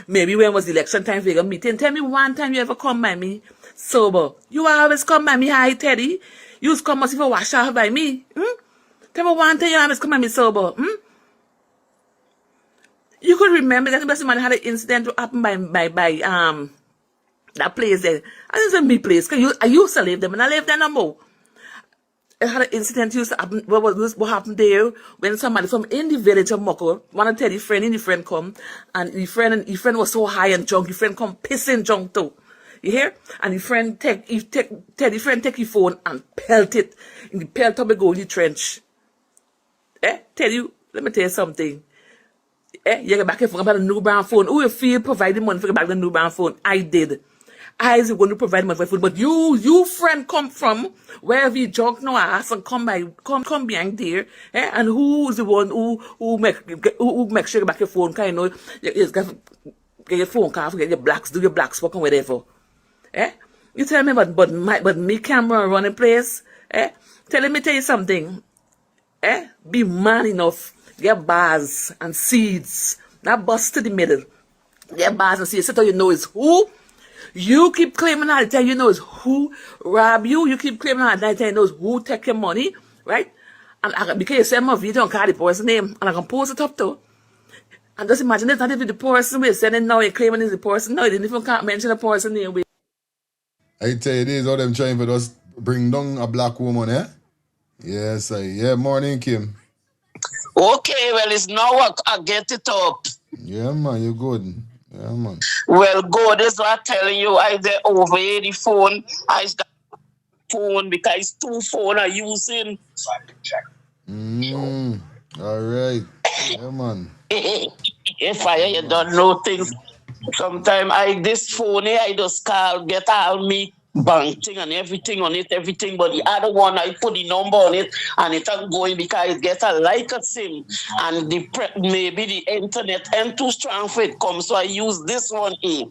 Maybe when was election time for your meeting. Tell me one time you ever come by me sober. You always come by me high, Teddy. You used to come as if you wash off by me. Tell me one time you always come by me sober. You could remember that the man had an incident to happen by that place there. I didn't say me place, because I used to live there, and I live there no more. It had an incident used to happen. What happened there when somebody from in the village of Moko, one of Teddy's friend come, and the friend was so high and drunk, the friend come pissing drunk too. You hear? And the friend take his phone and pelt it in the pelt up go in the trench. Teddy, let me tell you something. You get back and forth about the newborn phone. Who you feel providing money for get back the newborn phone? I did. I was going to provide money for food, but you friend come from wherever you jog no ass and come behind there, and who's the one who make sure you back your phone? Cause you know you get your phone card, get your blacks, do your blacks work and whatever. You tell me, but me camera running place. Let me tell you something. Be man enough. Get bars and seeds. Not bust to the middle. Get bars and seeds. So you know it's who. You keep claiming all the time you know it's who rob you. You keep claiming all the time you know it's who take your money. Right? And because you send my video and call the person's name. And I can post it up too. And just imagine it's not even the person we're sending now. You're claiming it's the person. No, you didn't even can't mention the person name. I tell you this, how them trying for us bring down a black woman, eh? Yes, morning, Kim. Okay, well, it's now I get it up. Yeah, man, you're good. Yeah, man. Well, God is what I'm telling you. I there over here the phone. I got phone because two phone are using. All right. Yeah, man. If you don't know things, sometimes this phone here, I just call, get all me bank thing and everything on it, everything. But the other one, I put the number on it and it's not going because it get a like a SIM. And maybe the internet ain't too strong for it come. So I use this one here.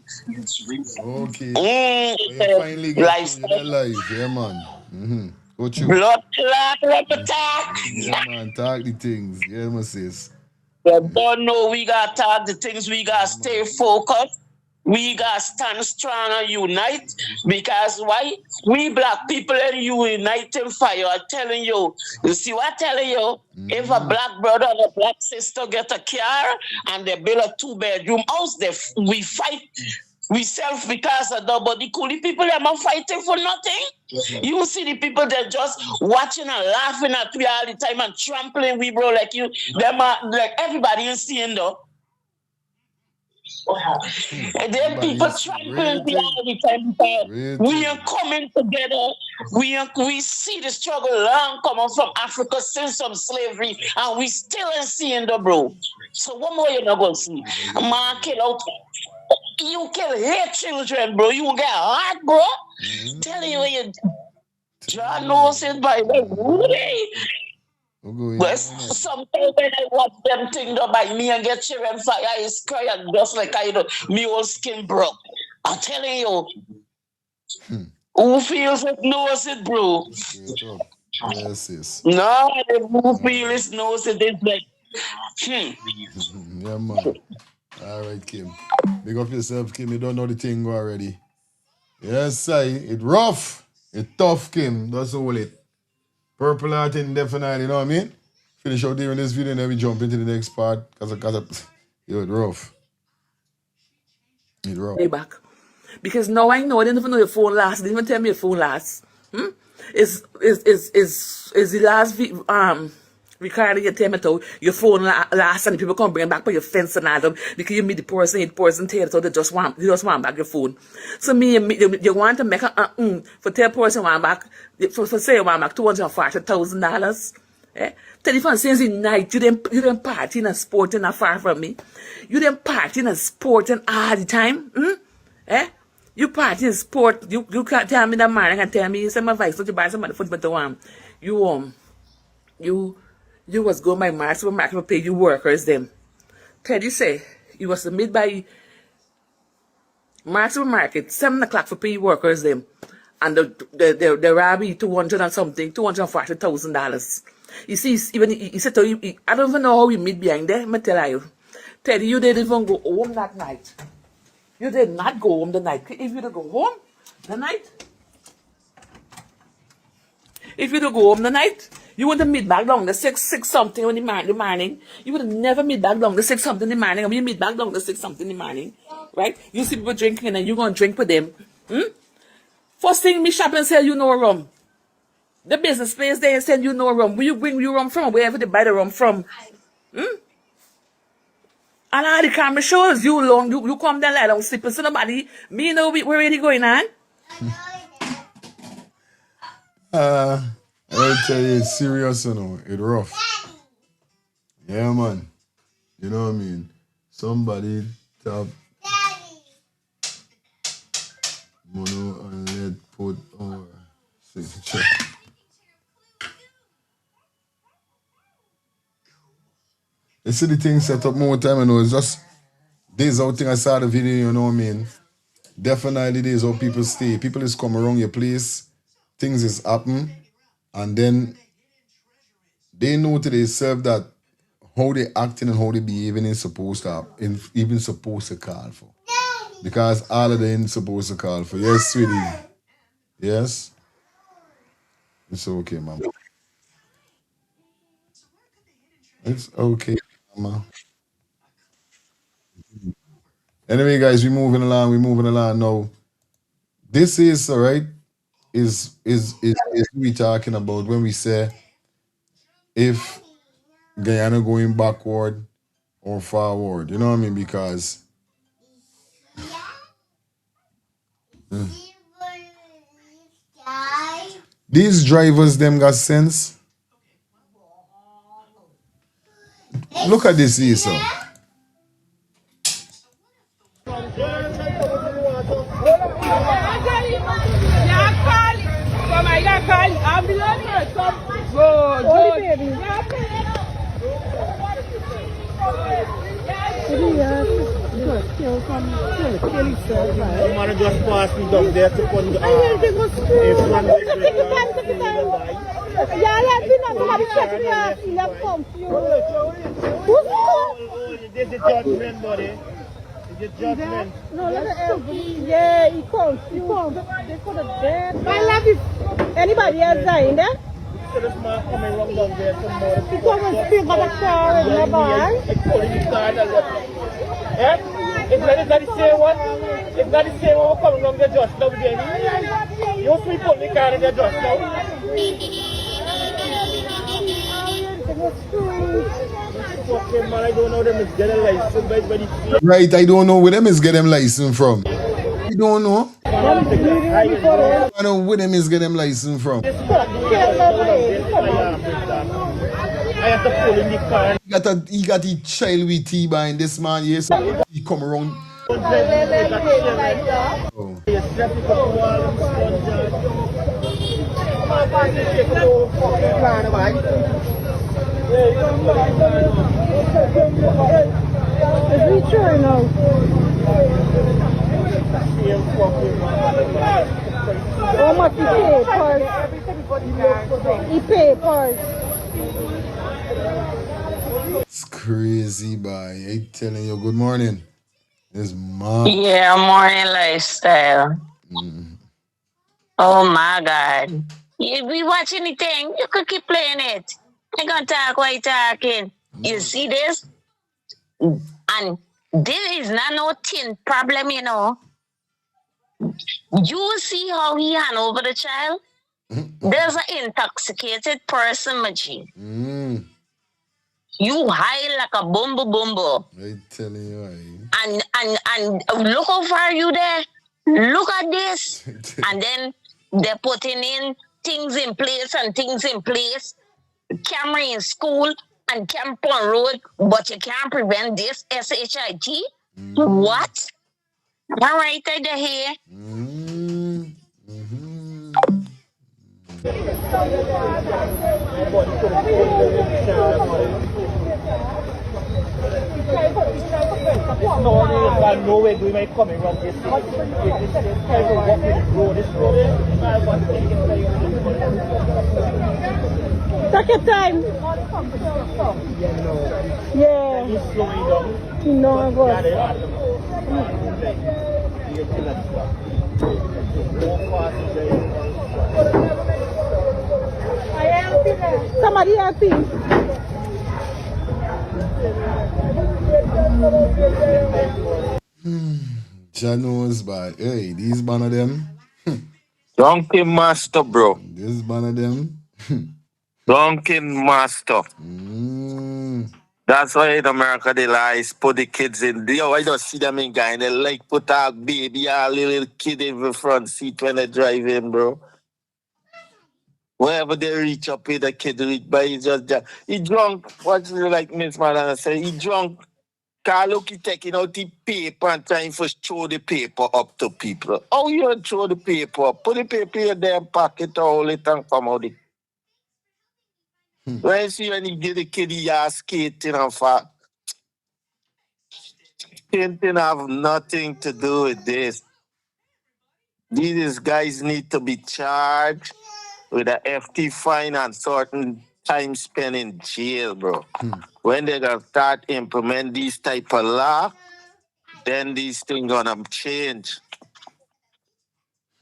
Okay. You finally get to live. Yeah, man. Go through. Blood clot, what attack. Yeah, man. Talk the things. Yeah, my sis. You don't know we got to talk the things, we got to stay focused. We gotta stand strong and unite because why? We black people and you unite in fire. I'm telling you. You see what I'm telling you? If a black brother and a black sister get a car and they build a 2-bedroom house, we fight. We self because of the but the coolie people them are fighting for nothing. You see the people that just watching and laughing at we all the time and trampling we bro like you. Them are like everybody is seeing though. And then people trampling me all the time because we are coming together. We see the struggle long coming from Africa since some slavery, and we still ain't seeing the bro. So what more you not gonna see? Man, kill out. You kill hate children, bro. You get hot, bro. Telling you you John knows it by the way. But sometimes when I watch them things up by me and get children fire, it's crying just like I do. Me old skin broke. I'm telling you. Who feels it knows it, bro. Yes, yes. No, who feels it knows it. It's like, Yeah, man. All right, Kim. Big up yourself, Kim. You don't know the thing already. Yes, it rough. It tough, Kim. That's all it. Purple heart indefinitely, you know what I mean? Finish out here in this video and then we jump into the next part. Cause yo, it rough. It rough. Way back. Because now I know I didn't even know your phone lasts. They didn't even tell me your phone lasts. Is the last recording you tell me to your phone lasts and people come bring it back by your fence and all them because you meet the person tell so they just want back your phone. So you want to make for tell person want back for say you want back $240,000. Telephone says in night you didn't party and sporting far from me. You didn't party and sporting all the time. You party and sport. You can't tell me that man can tell me you say my advice, don't you buy somebody food but you was going by Mark supermarket to pay you workers them. Teddy say you was submit by Mark supermarket 7 o'clock for pay you workers them. And the rabbi $240,000. You see, even he said to you, I don't even know how we meet behind there. Me tell you, Teddy, you didn't even go home that night. You did not go home the night. If you did go home the night, you wouldn't meet back down the six something in the morning. You would never meet back down the 6 something in the morning. And you meet back down the 6 something in the morning, right? You see people drinking and you gonna drink with them. First thing me shop and sell you no rum. The business place they send you no rum. Where you bring your rum from? Wherever they buy the rum from. And all the camera shows you alone. You come down like don't sleep. So nobody, me know where really going on. I tell you, it's serious, you know. It's rough. Yeah, man. You know what I mean? Somebody tap mono and let put our signature. You see the thing set up more time, you know. It's just days out thing I saw the video, you know what I mean? Definitely days how people stay. People is come around your place, things is happen, and then they know to themselves that how they acting and how they behaving is supposed to even supposed to call for. Because all of them supposed to call for. Yes, sweetie. Yes? It's okay, mama. It's okay, mama. Anyway, guys, we're moving along now. This is, all right, is we talking about when we say if Guyana going backward or forward. You know what I mean? Because these drivers, them got sense. Look at this, Esau. Man just pass me down there to put the yeah, let me know somebody check me out. I'm confused. Who's this? This is the judgment, buddy. The judgment. No, let the yeah, he comes. They could have dead. My love is anybody else dying there? So this man coming wrong down there tomorrow. He come and speak of the car in the bar. I told him the car and eh? It's not the same one. It's not the same one we're coming wrong there just now there. You sweep on the car in there just now. Man, I don't know them is getting license by the Right, I don't know where them is get them license from. I don't know. I know where them is get them license from. I have to pull in the car. He got the child with tea behind this man, yes. So he come around. Is he sure now? How much he pay per? He pay per. It's crazy, boy. I telling you, good morning. It's mom. Yeah, morning lifestyle. Oh my God. If we watch anything, you could keep playing it. I gonna talk while you talking. You see this? And this is not no tin problem, you know. You see how he hand over the child? There's an intoxicated person, Maji. You high like a bumbo bumbo. I telling you, And look how far you there. Look at this. And then they're putting in things in place and things in place. Camera in school and camp on road, but you can't prevent this SHIT? What? All right, I hear. No way we might come around this Take your time. Yeah. He's nervous. Somebody help him. Janos, but hey, these one of them. Donkey master, bro. This one of them. Donkey master. That's why in America they lies put the kids in. Yo, I don't see them in Guyana. They like put a baby, a little kid in the front seat when they drive in, bro. Wherever they reach up with the kid reach by, he just he drunk. What's like Miss Madonna say? He drunk. Cause look, he taking out the paper and trying to throw the paper up to people. How you throw the paper up? Put the paper in your damn pocket, hold it and come out it. When you see when he give the kid the ass skating and fat. Skating have nothing to do with this. These guys need to be charged with a FT fine and certain time spent in jail, bro. When they gonna start implement these type of law, then these things gonna change.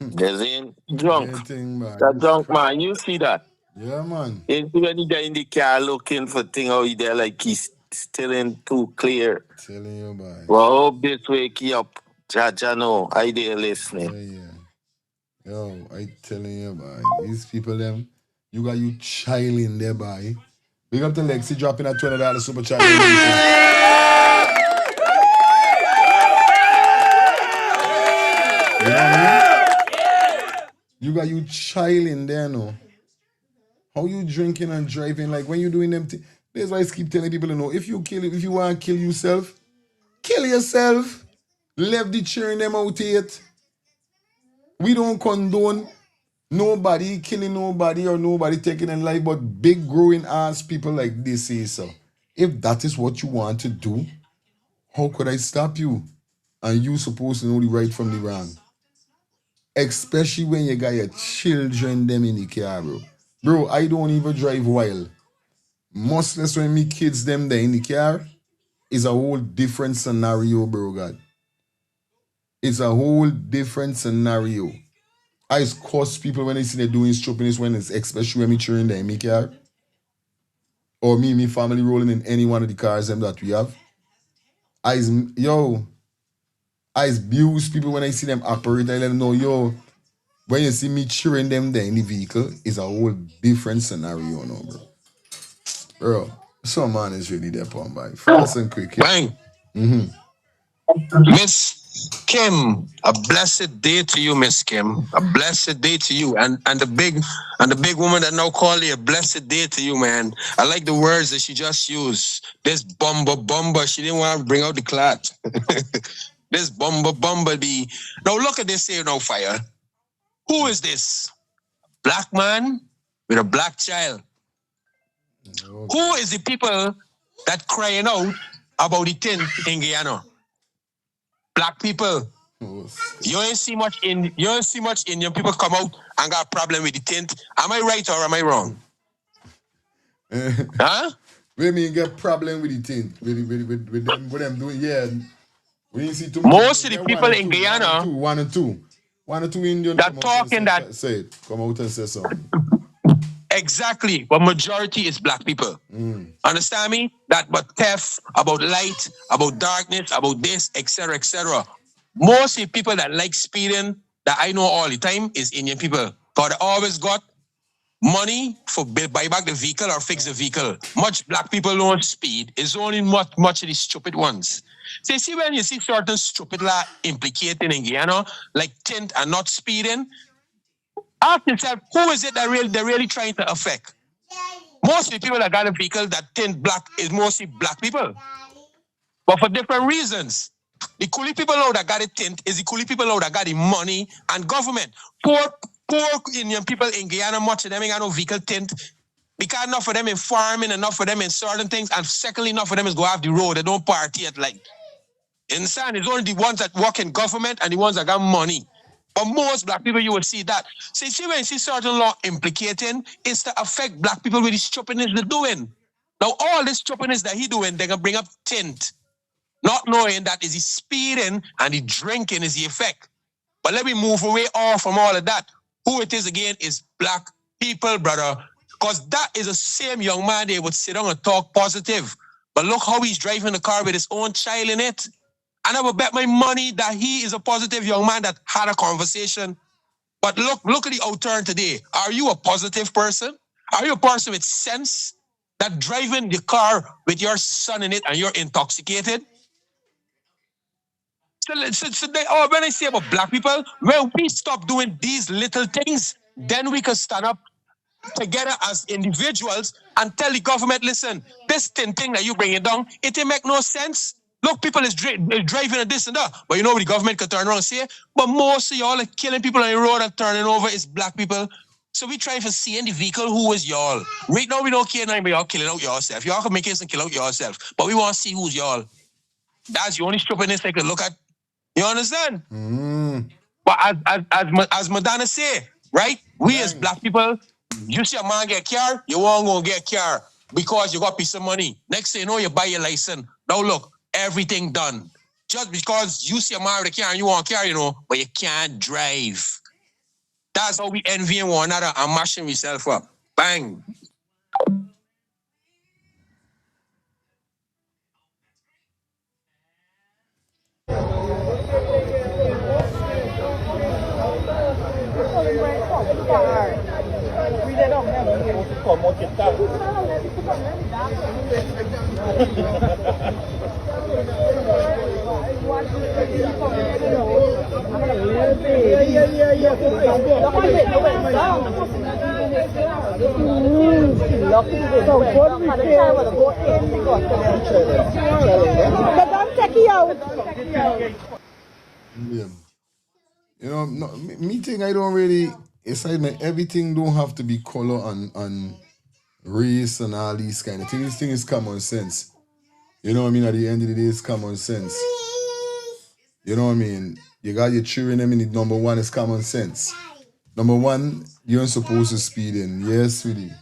There's in drunk. That drunk man, you see that? Yeah, man. You see when he there in the car looking for thing how he there like he's still in too clear. Telling you, boy. Well, I hope this wake you up. Jaja know, I there listening. Yo, I telling you, boy. These people, them, you got you child in there, boy. Big up to Lexi dropping a $20 super chat. You know what I mean? You got you child in there, no? How you drinking and driving? Like when you doing them things. That's why I keep telling people, if you want to kill yourself, kill yourself. Leave the cheering them out here. We don't condone nobody killing nobody or nobody taking in life, but big growing ass people like this say so. If that is what you want to do, how could I stop you? And you supposed to know the right from the wrong. Especially when you got your children them in the car, bro. Bro, I don't even drive wild. Most less when me kids them there in the car is a whole different scenario, bro, God. It's a whole different scenario. I cost people when they see they doing stupidness when it's especially when me cheering them, me car. Or me family rolling in any one of the cars them that we have. I abuse people when I see them operate. I let them know, when you see me cheering them there in the vehicle, it's a whole different scenario, no, bro. Bro, some man is really there, pump by. Fast and quick, yeah. Bang. Mm-hmm. Miss Kim, a blessed day to you, Miss Kim. A blessed day to you. And the big woman that now call you, a blessed day to you, man. I like the words that she just used. This bumba. She didn't want to bring out the clot. This bumblebee. Now look at this here now, fire. Who is this? Black man with a black child. Okay. Who is the people that crying out about the tint in Guyana? Black people. You ain't see much Indian people come out and got a problem with the tint. Am I right or am I wrong? Huh? We mean get problem with the tint with them doing, yeah. We didn't see too much. Most of the people in Guyana, one and two Indian that talking that say it. Come out and say something. Exactly, but majority is black people. Understand me? That but theft, about light, about darkness, about this, etc., etc. Most of the people that like speeding that I know all the time is Indian people. God always got money for buy back the vehicle or fix the vehicle. Much black people don't speed. It's only much of the stupid ones. So you see when you see certain stupid law implicated in Guyana, like tint and not speeding, ask yourself, who is it that they're really trying to affect? Most of the people that got a vehicle that tint black is mostly black people. But for different reasons. The coolie people now that got it tint is the coolie people now that got the money and government. Poor Indian people in Guyana, much of them ain't got no vehicle tint. Because enough for them in farming, enough for them in certain things, and secondly, enough for them is go off the road. They don't party at like. Inside, it's only the ones that work in government and the ones that got money. But most black people, you will see that. So you see when you see certain law implicating, it's to affect black people with the stupidness they're doing. Now, all this stupidness that he doing, they're going to bring up tint. Not knowing that is the speeding and the drinking is the effect. But let me move away off from all of that. Who it is again is black people, brother. Because that is the same young man they would sit down and talk positive. But look how he's driving the car with his own child in it. And I would bet my money that he is a positive young man that had a conversation. But look at the outturn today. Are you a positive person? Are you a person with sense that driving the car with your son in it and you're intoxicated? So when I say about black people, when we stop doing these little things, then we can stand up together as individuals and tell the government, listen, this thing that you bring it down, it didn't make no sense. Look, people is driving and this and that. But you know what the government can turn around and say? But most of y'all are killing people on the road and turning over is black people. So we try to see in the vehicle who is y'all. Right now we don't care nothing about y'all killing out yourself. Y'all can make it and kill out yourself. But we want to see who's y'all. That's the only stupidness I could look at. You understand? But as Madonna say, right? We as black people, you see a man get car, you won't go get car because you got a piece of money. Next thing you know, you buy your license. Now look, everything done. Just because you see a man with a car and you want a car, but you can't drive. That's how we envying one another and mashing ourselves up. Bang. Me think I don't really. It's like everything don't have to be color and race and all these kind of things. This thing is common sense. You know what I mean? At the end of the day, it's common sense. You know what I mean? You got your children, number one is common sense. Number one, you ain't supposed to speed in. Yes, sweetie.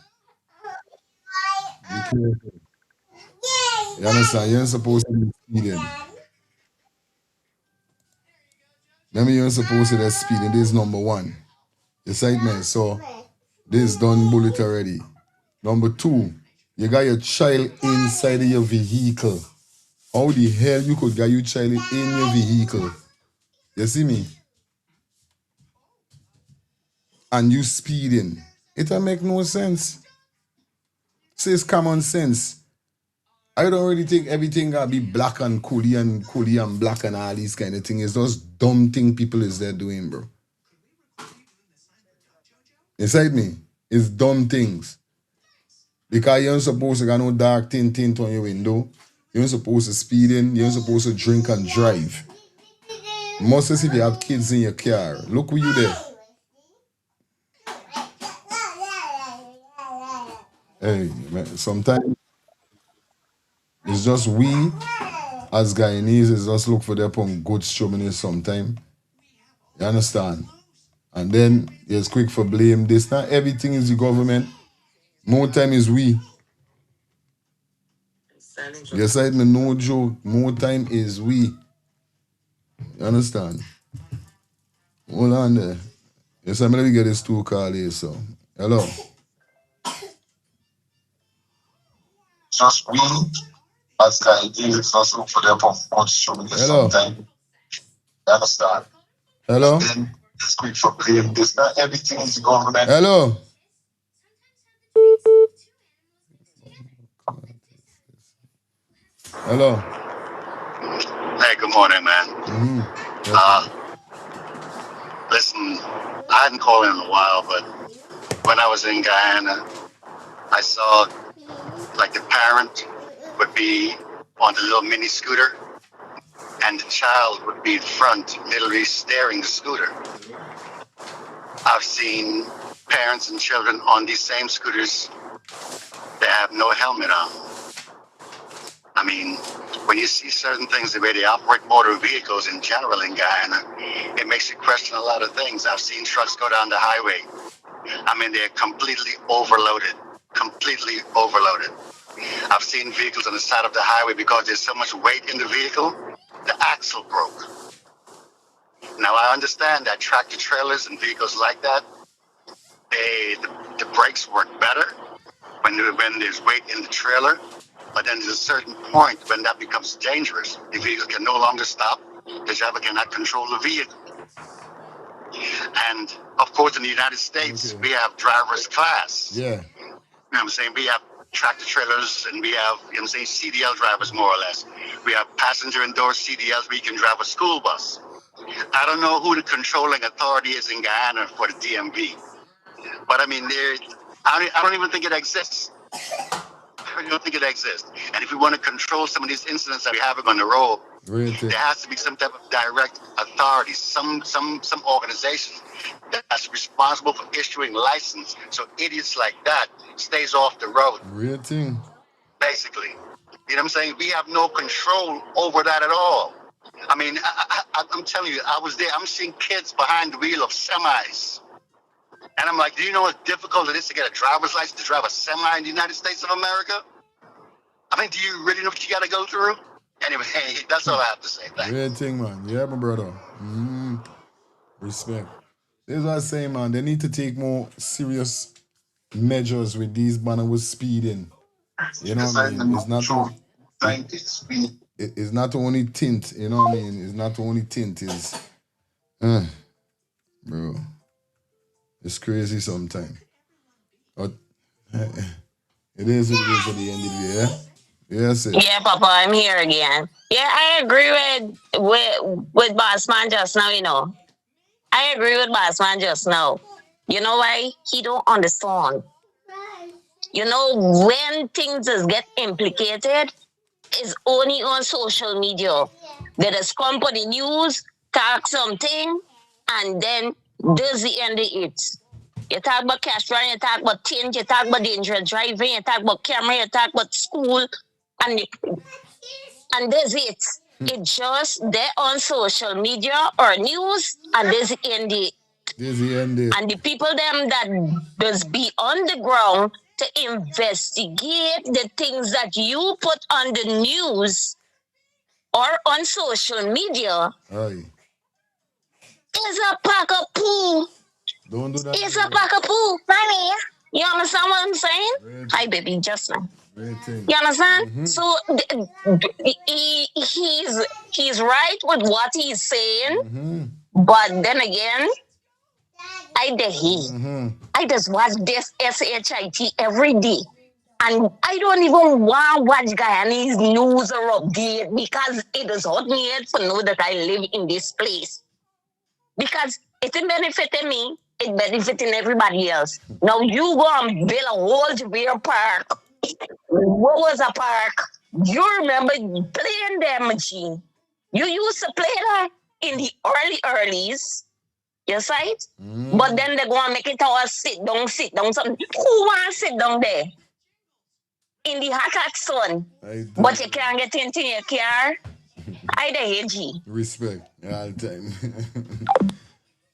Be careful. You understand? You ain't supposed to be speeding. Let me you're supposed to that speeding. This is number one. Excitement. So this done bullet already. Number two, you got your child inside of your vehicle. How the hell you could get your child in your vehicle? You see me? And you speeding. It don't make no sense. So it's common sense. I don't really think everything gotta be black and coolie and black and all these kind of things. It's just dumb thing people is there doing, bro. Inside me, it's dumb things. Because you ain't supposed to got no dark tint on your window. You ain't supposed to speed in. You ain't supposed to drink and drive. Most if you have kids in your car. Look who you there. Hey, man, sometimes it's just we as Guyanese is just look for their own good strumming sometimes. You understand? And then it's quick for blame. This not everything is the government. More time is we. Yes, I me no joke. More time is we. You understand? Hold on there. Yes, I'm gonna get this two call here, so. Hello. Just we as Guyanese just look for their own good strumming Hello. sometimes. You understand? Hello. Then it's quick for blame. This not everything is the government. Hello. Hello. Hey, good morning, man. Listen, I hadn't called in a while, but when I was in Guyana, I saw like the parent would be on the little mini scooter, and the child would be in front, literally steering the scooter. I've seen parents and children on these same scooters that have no helmet on. I mean, when you see certain things, the way they operate motor vehicles in general in Guyana, it makes you question a lot of things. I've seen trucks go down the highway. I mean, they're completely overloaded. I've seen vehicles on the side of the highway because there's so much weight in the vehicle, the axle broke. Now, I understand that tractor trailers and vehicles like that, the brakes work better when there's weight in the trailer. But then there's a certain point when that becomes dangerous. The vehicle can no longer stop. The driver cannot control the vehicle. And of course, in the United States, we have driver's class. Yeah. You know what I'm saying? We have tractor trailers and we have, you know what I'm saying, CDL drivers more or less. We have passenger endorsed CDLs where you can drive a school bus. I don't know who the controlling authority is in Guyana for the DMV. But I mean, I don't even think it exists. I don't think it exists. And if we want to control some of these incidents that we have on the road, there has to be some type of direct authority, some organization that's responsible for issuing license so idiots like that stays off the road. Real thing. Basically. You know what I'm saying? We have no control over that at all. I mean, I'm telling you, I was there. I'm seeing kids behind the wheel of semis. And I'm like, do you know how difficult it is to get a driver's license to drive a semi in the United States of America? I mean, do you really know what you got to go through? Anyway, that's all I have to say. Thanks. Real thing, man. Yeah, my brother. Respect. This is what I say, man. They need to take more serious measures with these banners with speeding. You know what I mean? It's not only tint, you know what I mean? It's not only tint, it's bro. It's crazy sometimes. But it is what it is at the end of the day, yeah? Yes, Yeah, Papa, I'm here again. Yeah, I agree with Bossman just now, you know. I agree with Bossman just now. You know why? He don't understand. You know, when things get implicated, it's only on social media. They just come for the news, talk something, and then does the end of it. You talk about cash run, you talk about things, you talk about dangerous driving, you talk about camera, you talk about school, and there's it. It's just there on social media or news, and there's the end it. And the people them that does be on the ground to investigate the things that you put on the news or on social media, It's a pack of poo. Don't do that. It's a pack of poo, honey. You understand what I'm saying? Hi, baby, just now. You understand? So he's right with what he's saying, but then again, I just watch this SHIT every day. And I don't even want to watch Guyanese news or update because it is hurt me head to know that I live in this place. Because it benefited me, it benefiting everybody else. Now you go and build a whole Javier Park. What was a park? You remember playing that machine. You used to play that in the earlys. Yes, right? But then they go and make it all sit down. Something. Who want to sit down there? In the hot sun. But you can't get into your car. I hate you. Respect. All the time.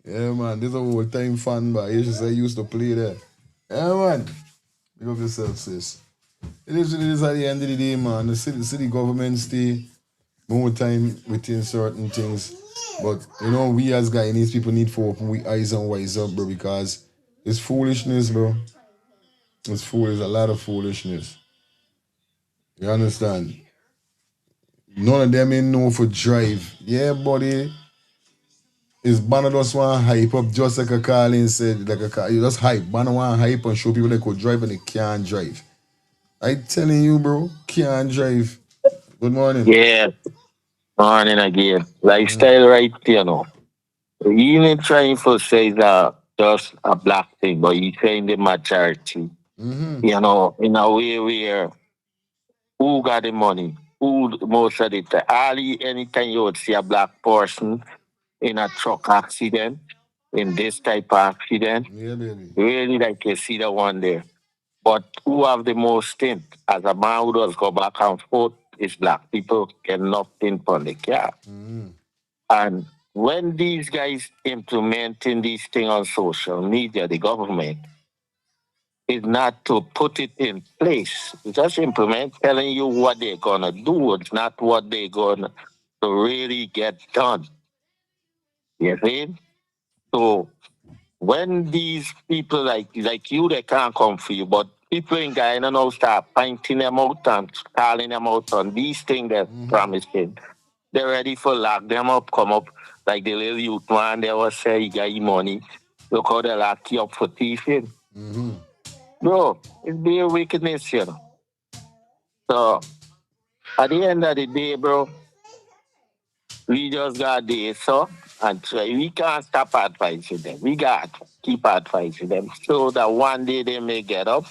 Yeah, man. This is a whole time fun, but you should say you used to play there. Yeah, man. Pick up yourself, sis. It is what it is at the end of the day, man. The city government stay more time within certain things. But, you know, we as Guyanese people need to open we eyes and wise up, bro, because it's foolishness, bro. It's foolish, a lot of foolishness. You understand? None of them ain't know for drive. Yeah, buddy. It's Banner just want hype up just like a Carlin said, like a car. You just hype. Banner want hype and show people they could drive and they can't drive. I telling you, bro, can't drive. Good morning. Yeah, morning again. Lifestyle right, you know. He ain't trying to say that just a black thing, but he's saying the majority. You know, in a way where who got the money? Who most of the time? Anytime you would see a black person in a truck accident, in this type of accident, really like you see the one there. But who have the most thing? As a man who does go back and forth, is black people get nothing from the car. And when these guys implementing these things on social media, the government is not to put it in place. It's just implement telling you what they're gonna do. It's not what they're gonna to really get done. You see? So when these people like you, they can't come for you, but people in Guyana now start pointing them out and calling them out on these things they're promising. They're ready for lock them up, come up like the little youth man. They was say you got your money. Look how they lock you up for thieving. Bro, it's bare wickedness, you know. So at the end of the day, bro, we just got this, so and try. We can't stop advising them. We got to keep advising them so that one day they may get up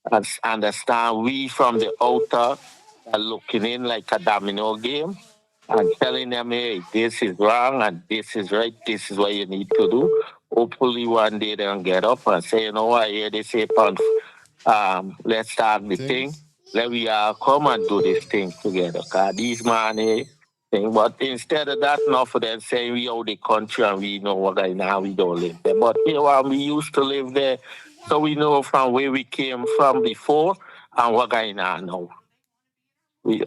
and understand we from the outer are looking in like a domino game and telling them, hey, this is wrong and this is right, this is what you need to do. Hopefully one day they'll get up and say, you know what, here they say, let's start the thing. Let we all come and do this thing together. Cause these man thing. But instead of that, enough of them saying we own the country and we know what right now we don't live there. But here we used to live there, so we know from where we came from before and what going on now.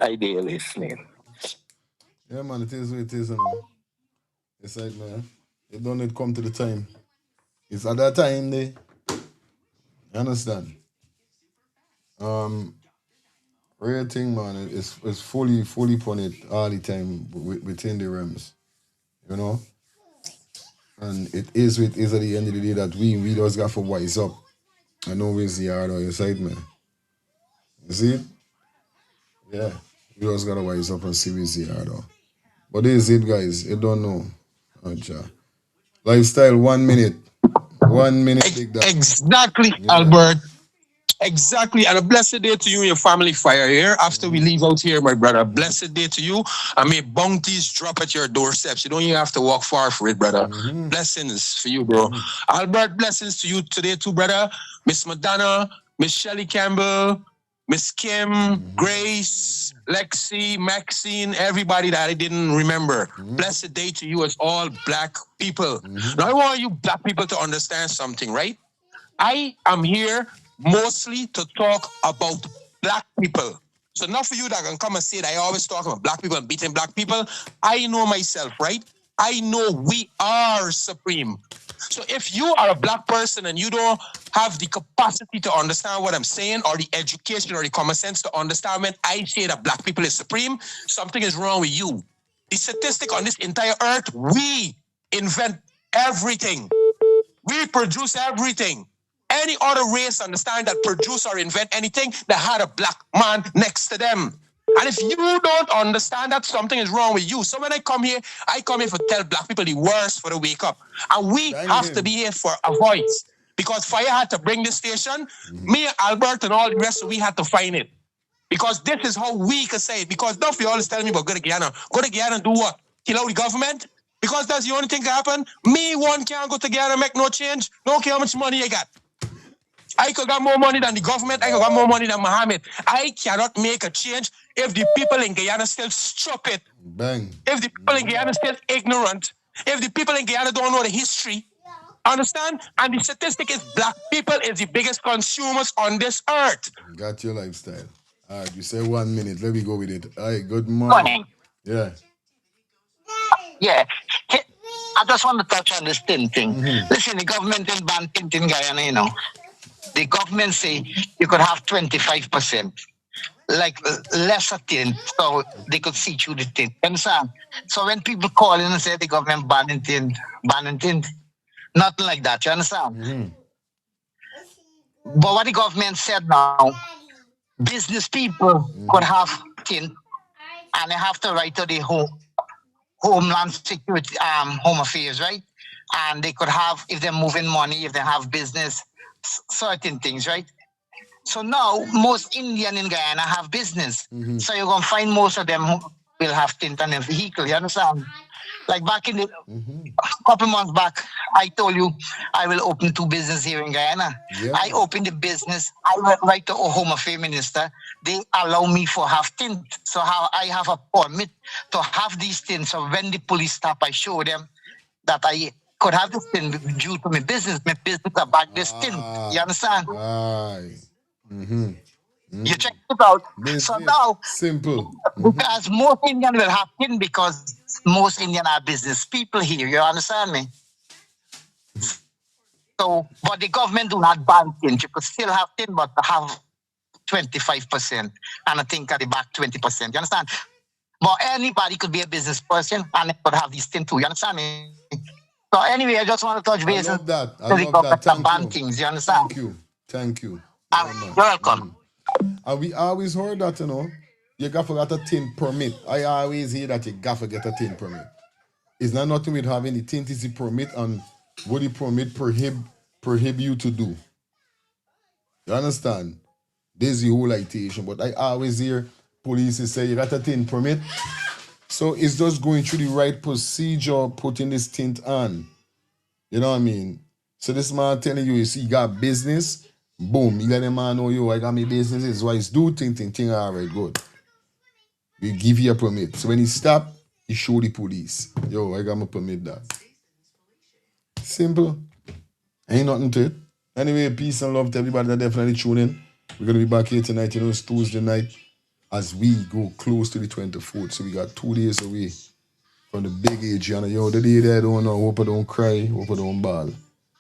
I there listening. Yeah, man, it is what it is, you know. It's like, man, it don't need come to the time. It's at that time, they, you understand? Real thing, man, it's fully upon it all the time within the realms, you know? And it is what it is at the end of the day that we just got to wise up and always the hard on your side, man. You see it? Yeah. We just gotta wise up and see what's the hard on. But this is it, guys. You don't know. Lifestyle, 1 minute. 1 minute, big dog. Exactly, Albert. Exactly. And a blessed day to you and your family fire here. After we leave out here, my brother, blessed day to you. And may bounties drop at your doorsteps. You don't even have to walk far for it, brother. Blessings for you, bro. Albert, blessings to you today too, brother. Miss Madonna, Miss Shelley Campbell, Miss Kim, Grace, Lexi, Maxine, everybody that I didn't remember. Blessed day to you as all black people. Now I want you black people to understand something, right? I am here mostly to talk about black people. So not for you that can come and say that I always talk about black people and beating black people. I know myself, right? I know we are supreme. So if you are a black person and you don't have the capacity to understand what I'm saying, or the education or the common sense to understand when I say that black people is supreme, something is wrong with you. The statistic on this entire earth, we invent everything. We produce everything. Any other race understand that produce or invent anything that had a black man next to them. And if you don't understand that, something is wrong with you. So when I come here to tell black people the worst for the wake up. And we have to be here for a voice. Because Fire had to bring this station. Me, Albert, and all the rest, we had to find it. Because this is how we can say it. Because don't you always telling me about go to Guyana. Go to Guyana and do what? Kill out the government? Because that's the only thing that happen. Me, one can't go to Guyana and make no change. Don't care how much money I got. I could got more money than the government. I could got more money than Mohammed. I cannot make a change if the people in Guyana still stupid. Bang. If the people in Guyana still ignorant. If the people in Guyana don't know the history. Understand? And the statistic is black people is the biggest consumers on this earth. Got your lifestyle. All right, you say 1 minute. Let me go with it. All right, good morning. Yeah. Yeah. I just want to touch on this tin thing. Listen, the government didn't ban tint in Guyana, you know. The government say you could have 25%, like lesser tint, so they could see through the tint. You understand? So when people call in and say the government banning tint, nothing like that. You understand? But what the government said now, business people could have tint, and they have to write to the Homeland Security, Home Affairs, right? And they could have, if they're moving money, if they have business, certain things, right? So now, most Indian in Guyana have business. So you're going to find most of them who will have tint on their vehicle, you understand? Like back in the, a couple months back, I told you I will open 2 businesses here in Guyana. Yeah. I opened the business, I went right to a Home Affairs Minister. They allow me for have tint. So how I have a permit to have these tints. So when the police stop, I show them that I could have this tint due to my business. My business about this tint. You understand? You check it out. Business. So now, simple. Because most Indian will have tint because most Indian are business people here. You understand me? So, but the government do not ban tint. You could still have tint, but have 25%. And I think at the back 20%. You understand? But anybody could be a business person and they could have these tint too. You understand me? So anyway, I just want to touch base. I love that. I love that. Thank you. Things, you understand? Thank you. You're welcome. And we always heard that, you know. You got to get a tint permit. I always hear that you got to get a tint permit. It's not nothing with having the tint, is the permit and what the permit prohibit you to do. You understand? There's the whole citation. But I always hear police say you got a tint permit. So it's just going through the right procedure, putting this tint on. You know what I mean? So this man telling you, see, you got business, boom, you let the man know, yo, I got my business, this is why it's do, thing, all right, good. We give you a permit. So when he stop, he show the police, yo, I got my permit that. Simple. Ain't nothing to it. Anyway, peace and love to everybody that definitely tune in. We're going to be back here tonight, you know, it's Tuesday night as we go close to the 24th. So we got 2 days away from the big Adriana. Yo, the day there, I don't know, hope I don't cry, hope I don't bawl.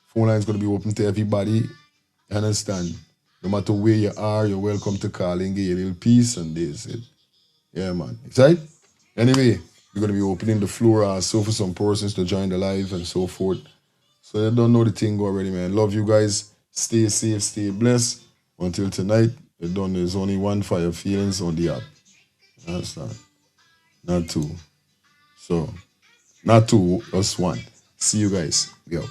Phone line's going to be open to everybody. You understand? No matter where you are, you're welcome to call and get a little peace and this. Yeah, man. Excited? Anyway, we're going to be opening the floor also for some persons to join the live and so forth. So you don't know the thing already, man. Love you guys. Stay safe, stay blessed. Until tonight, there's only one Fire Feelings on the app. You understand? Not 2. So, not 2, just 1. See you guys. Yo.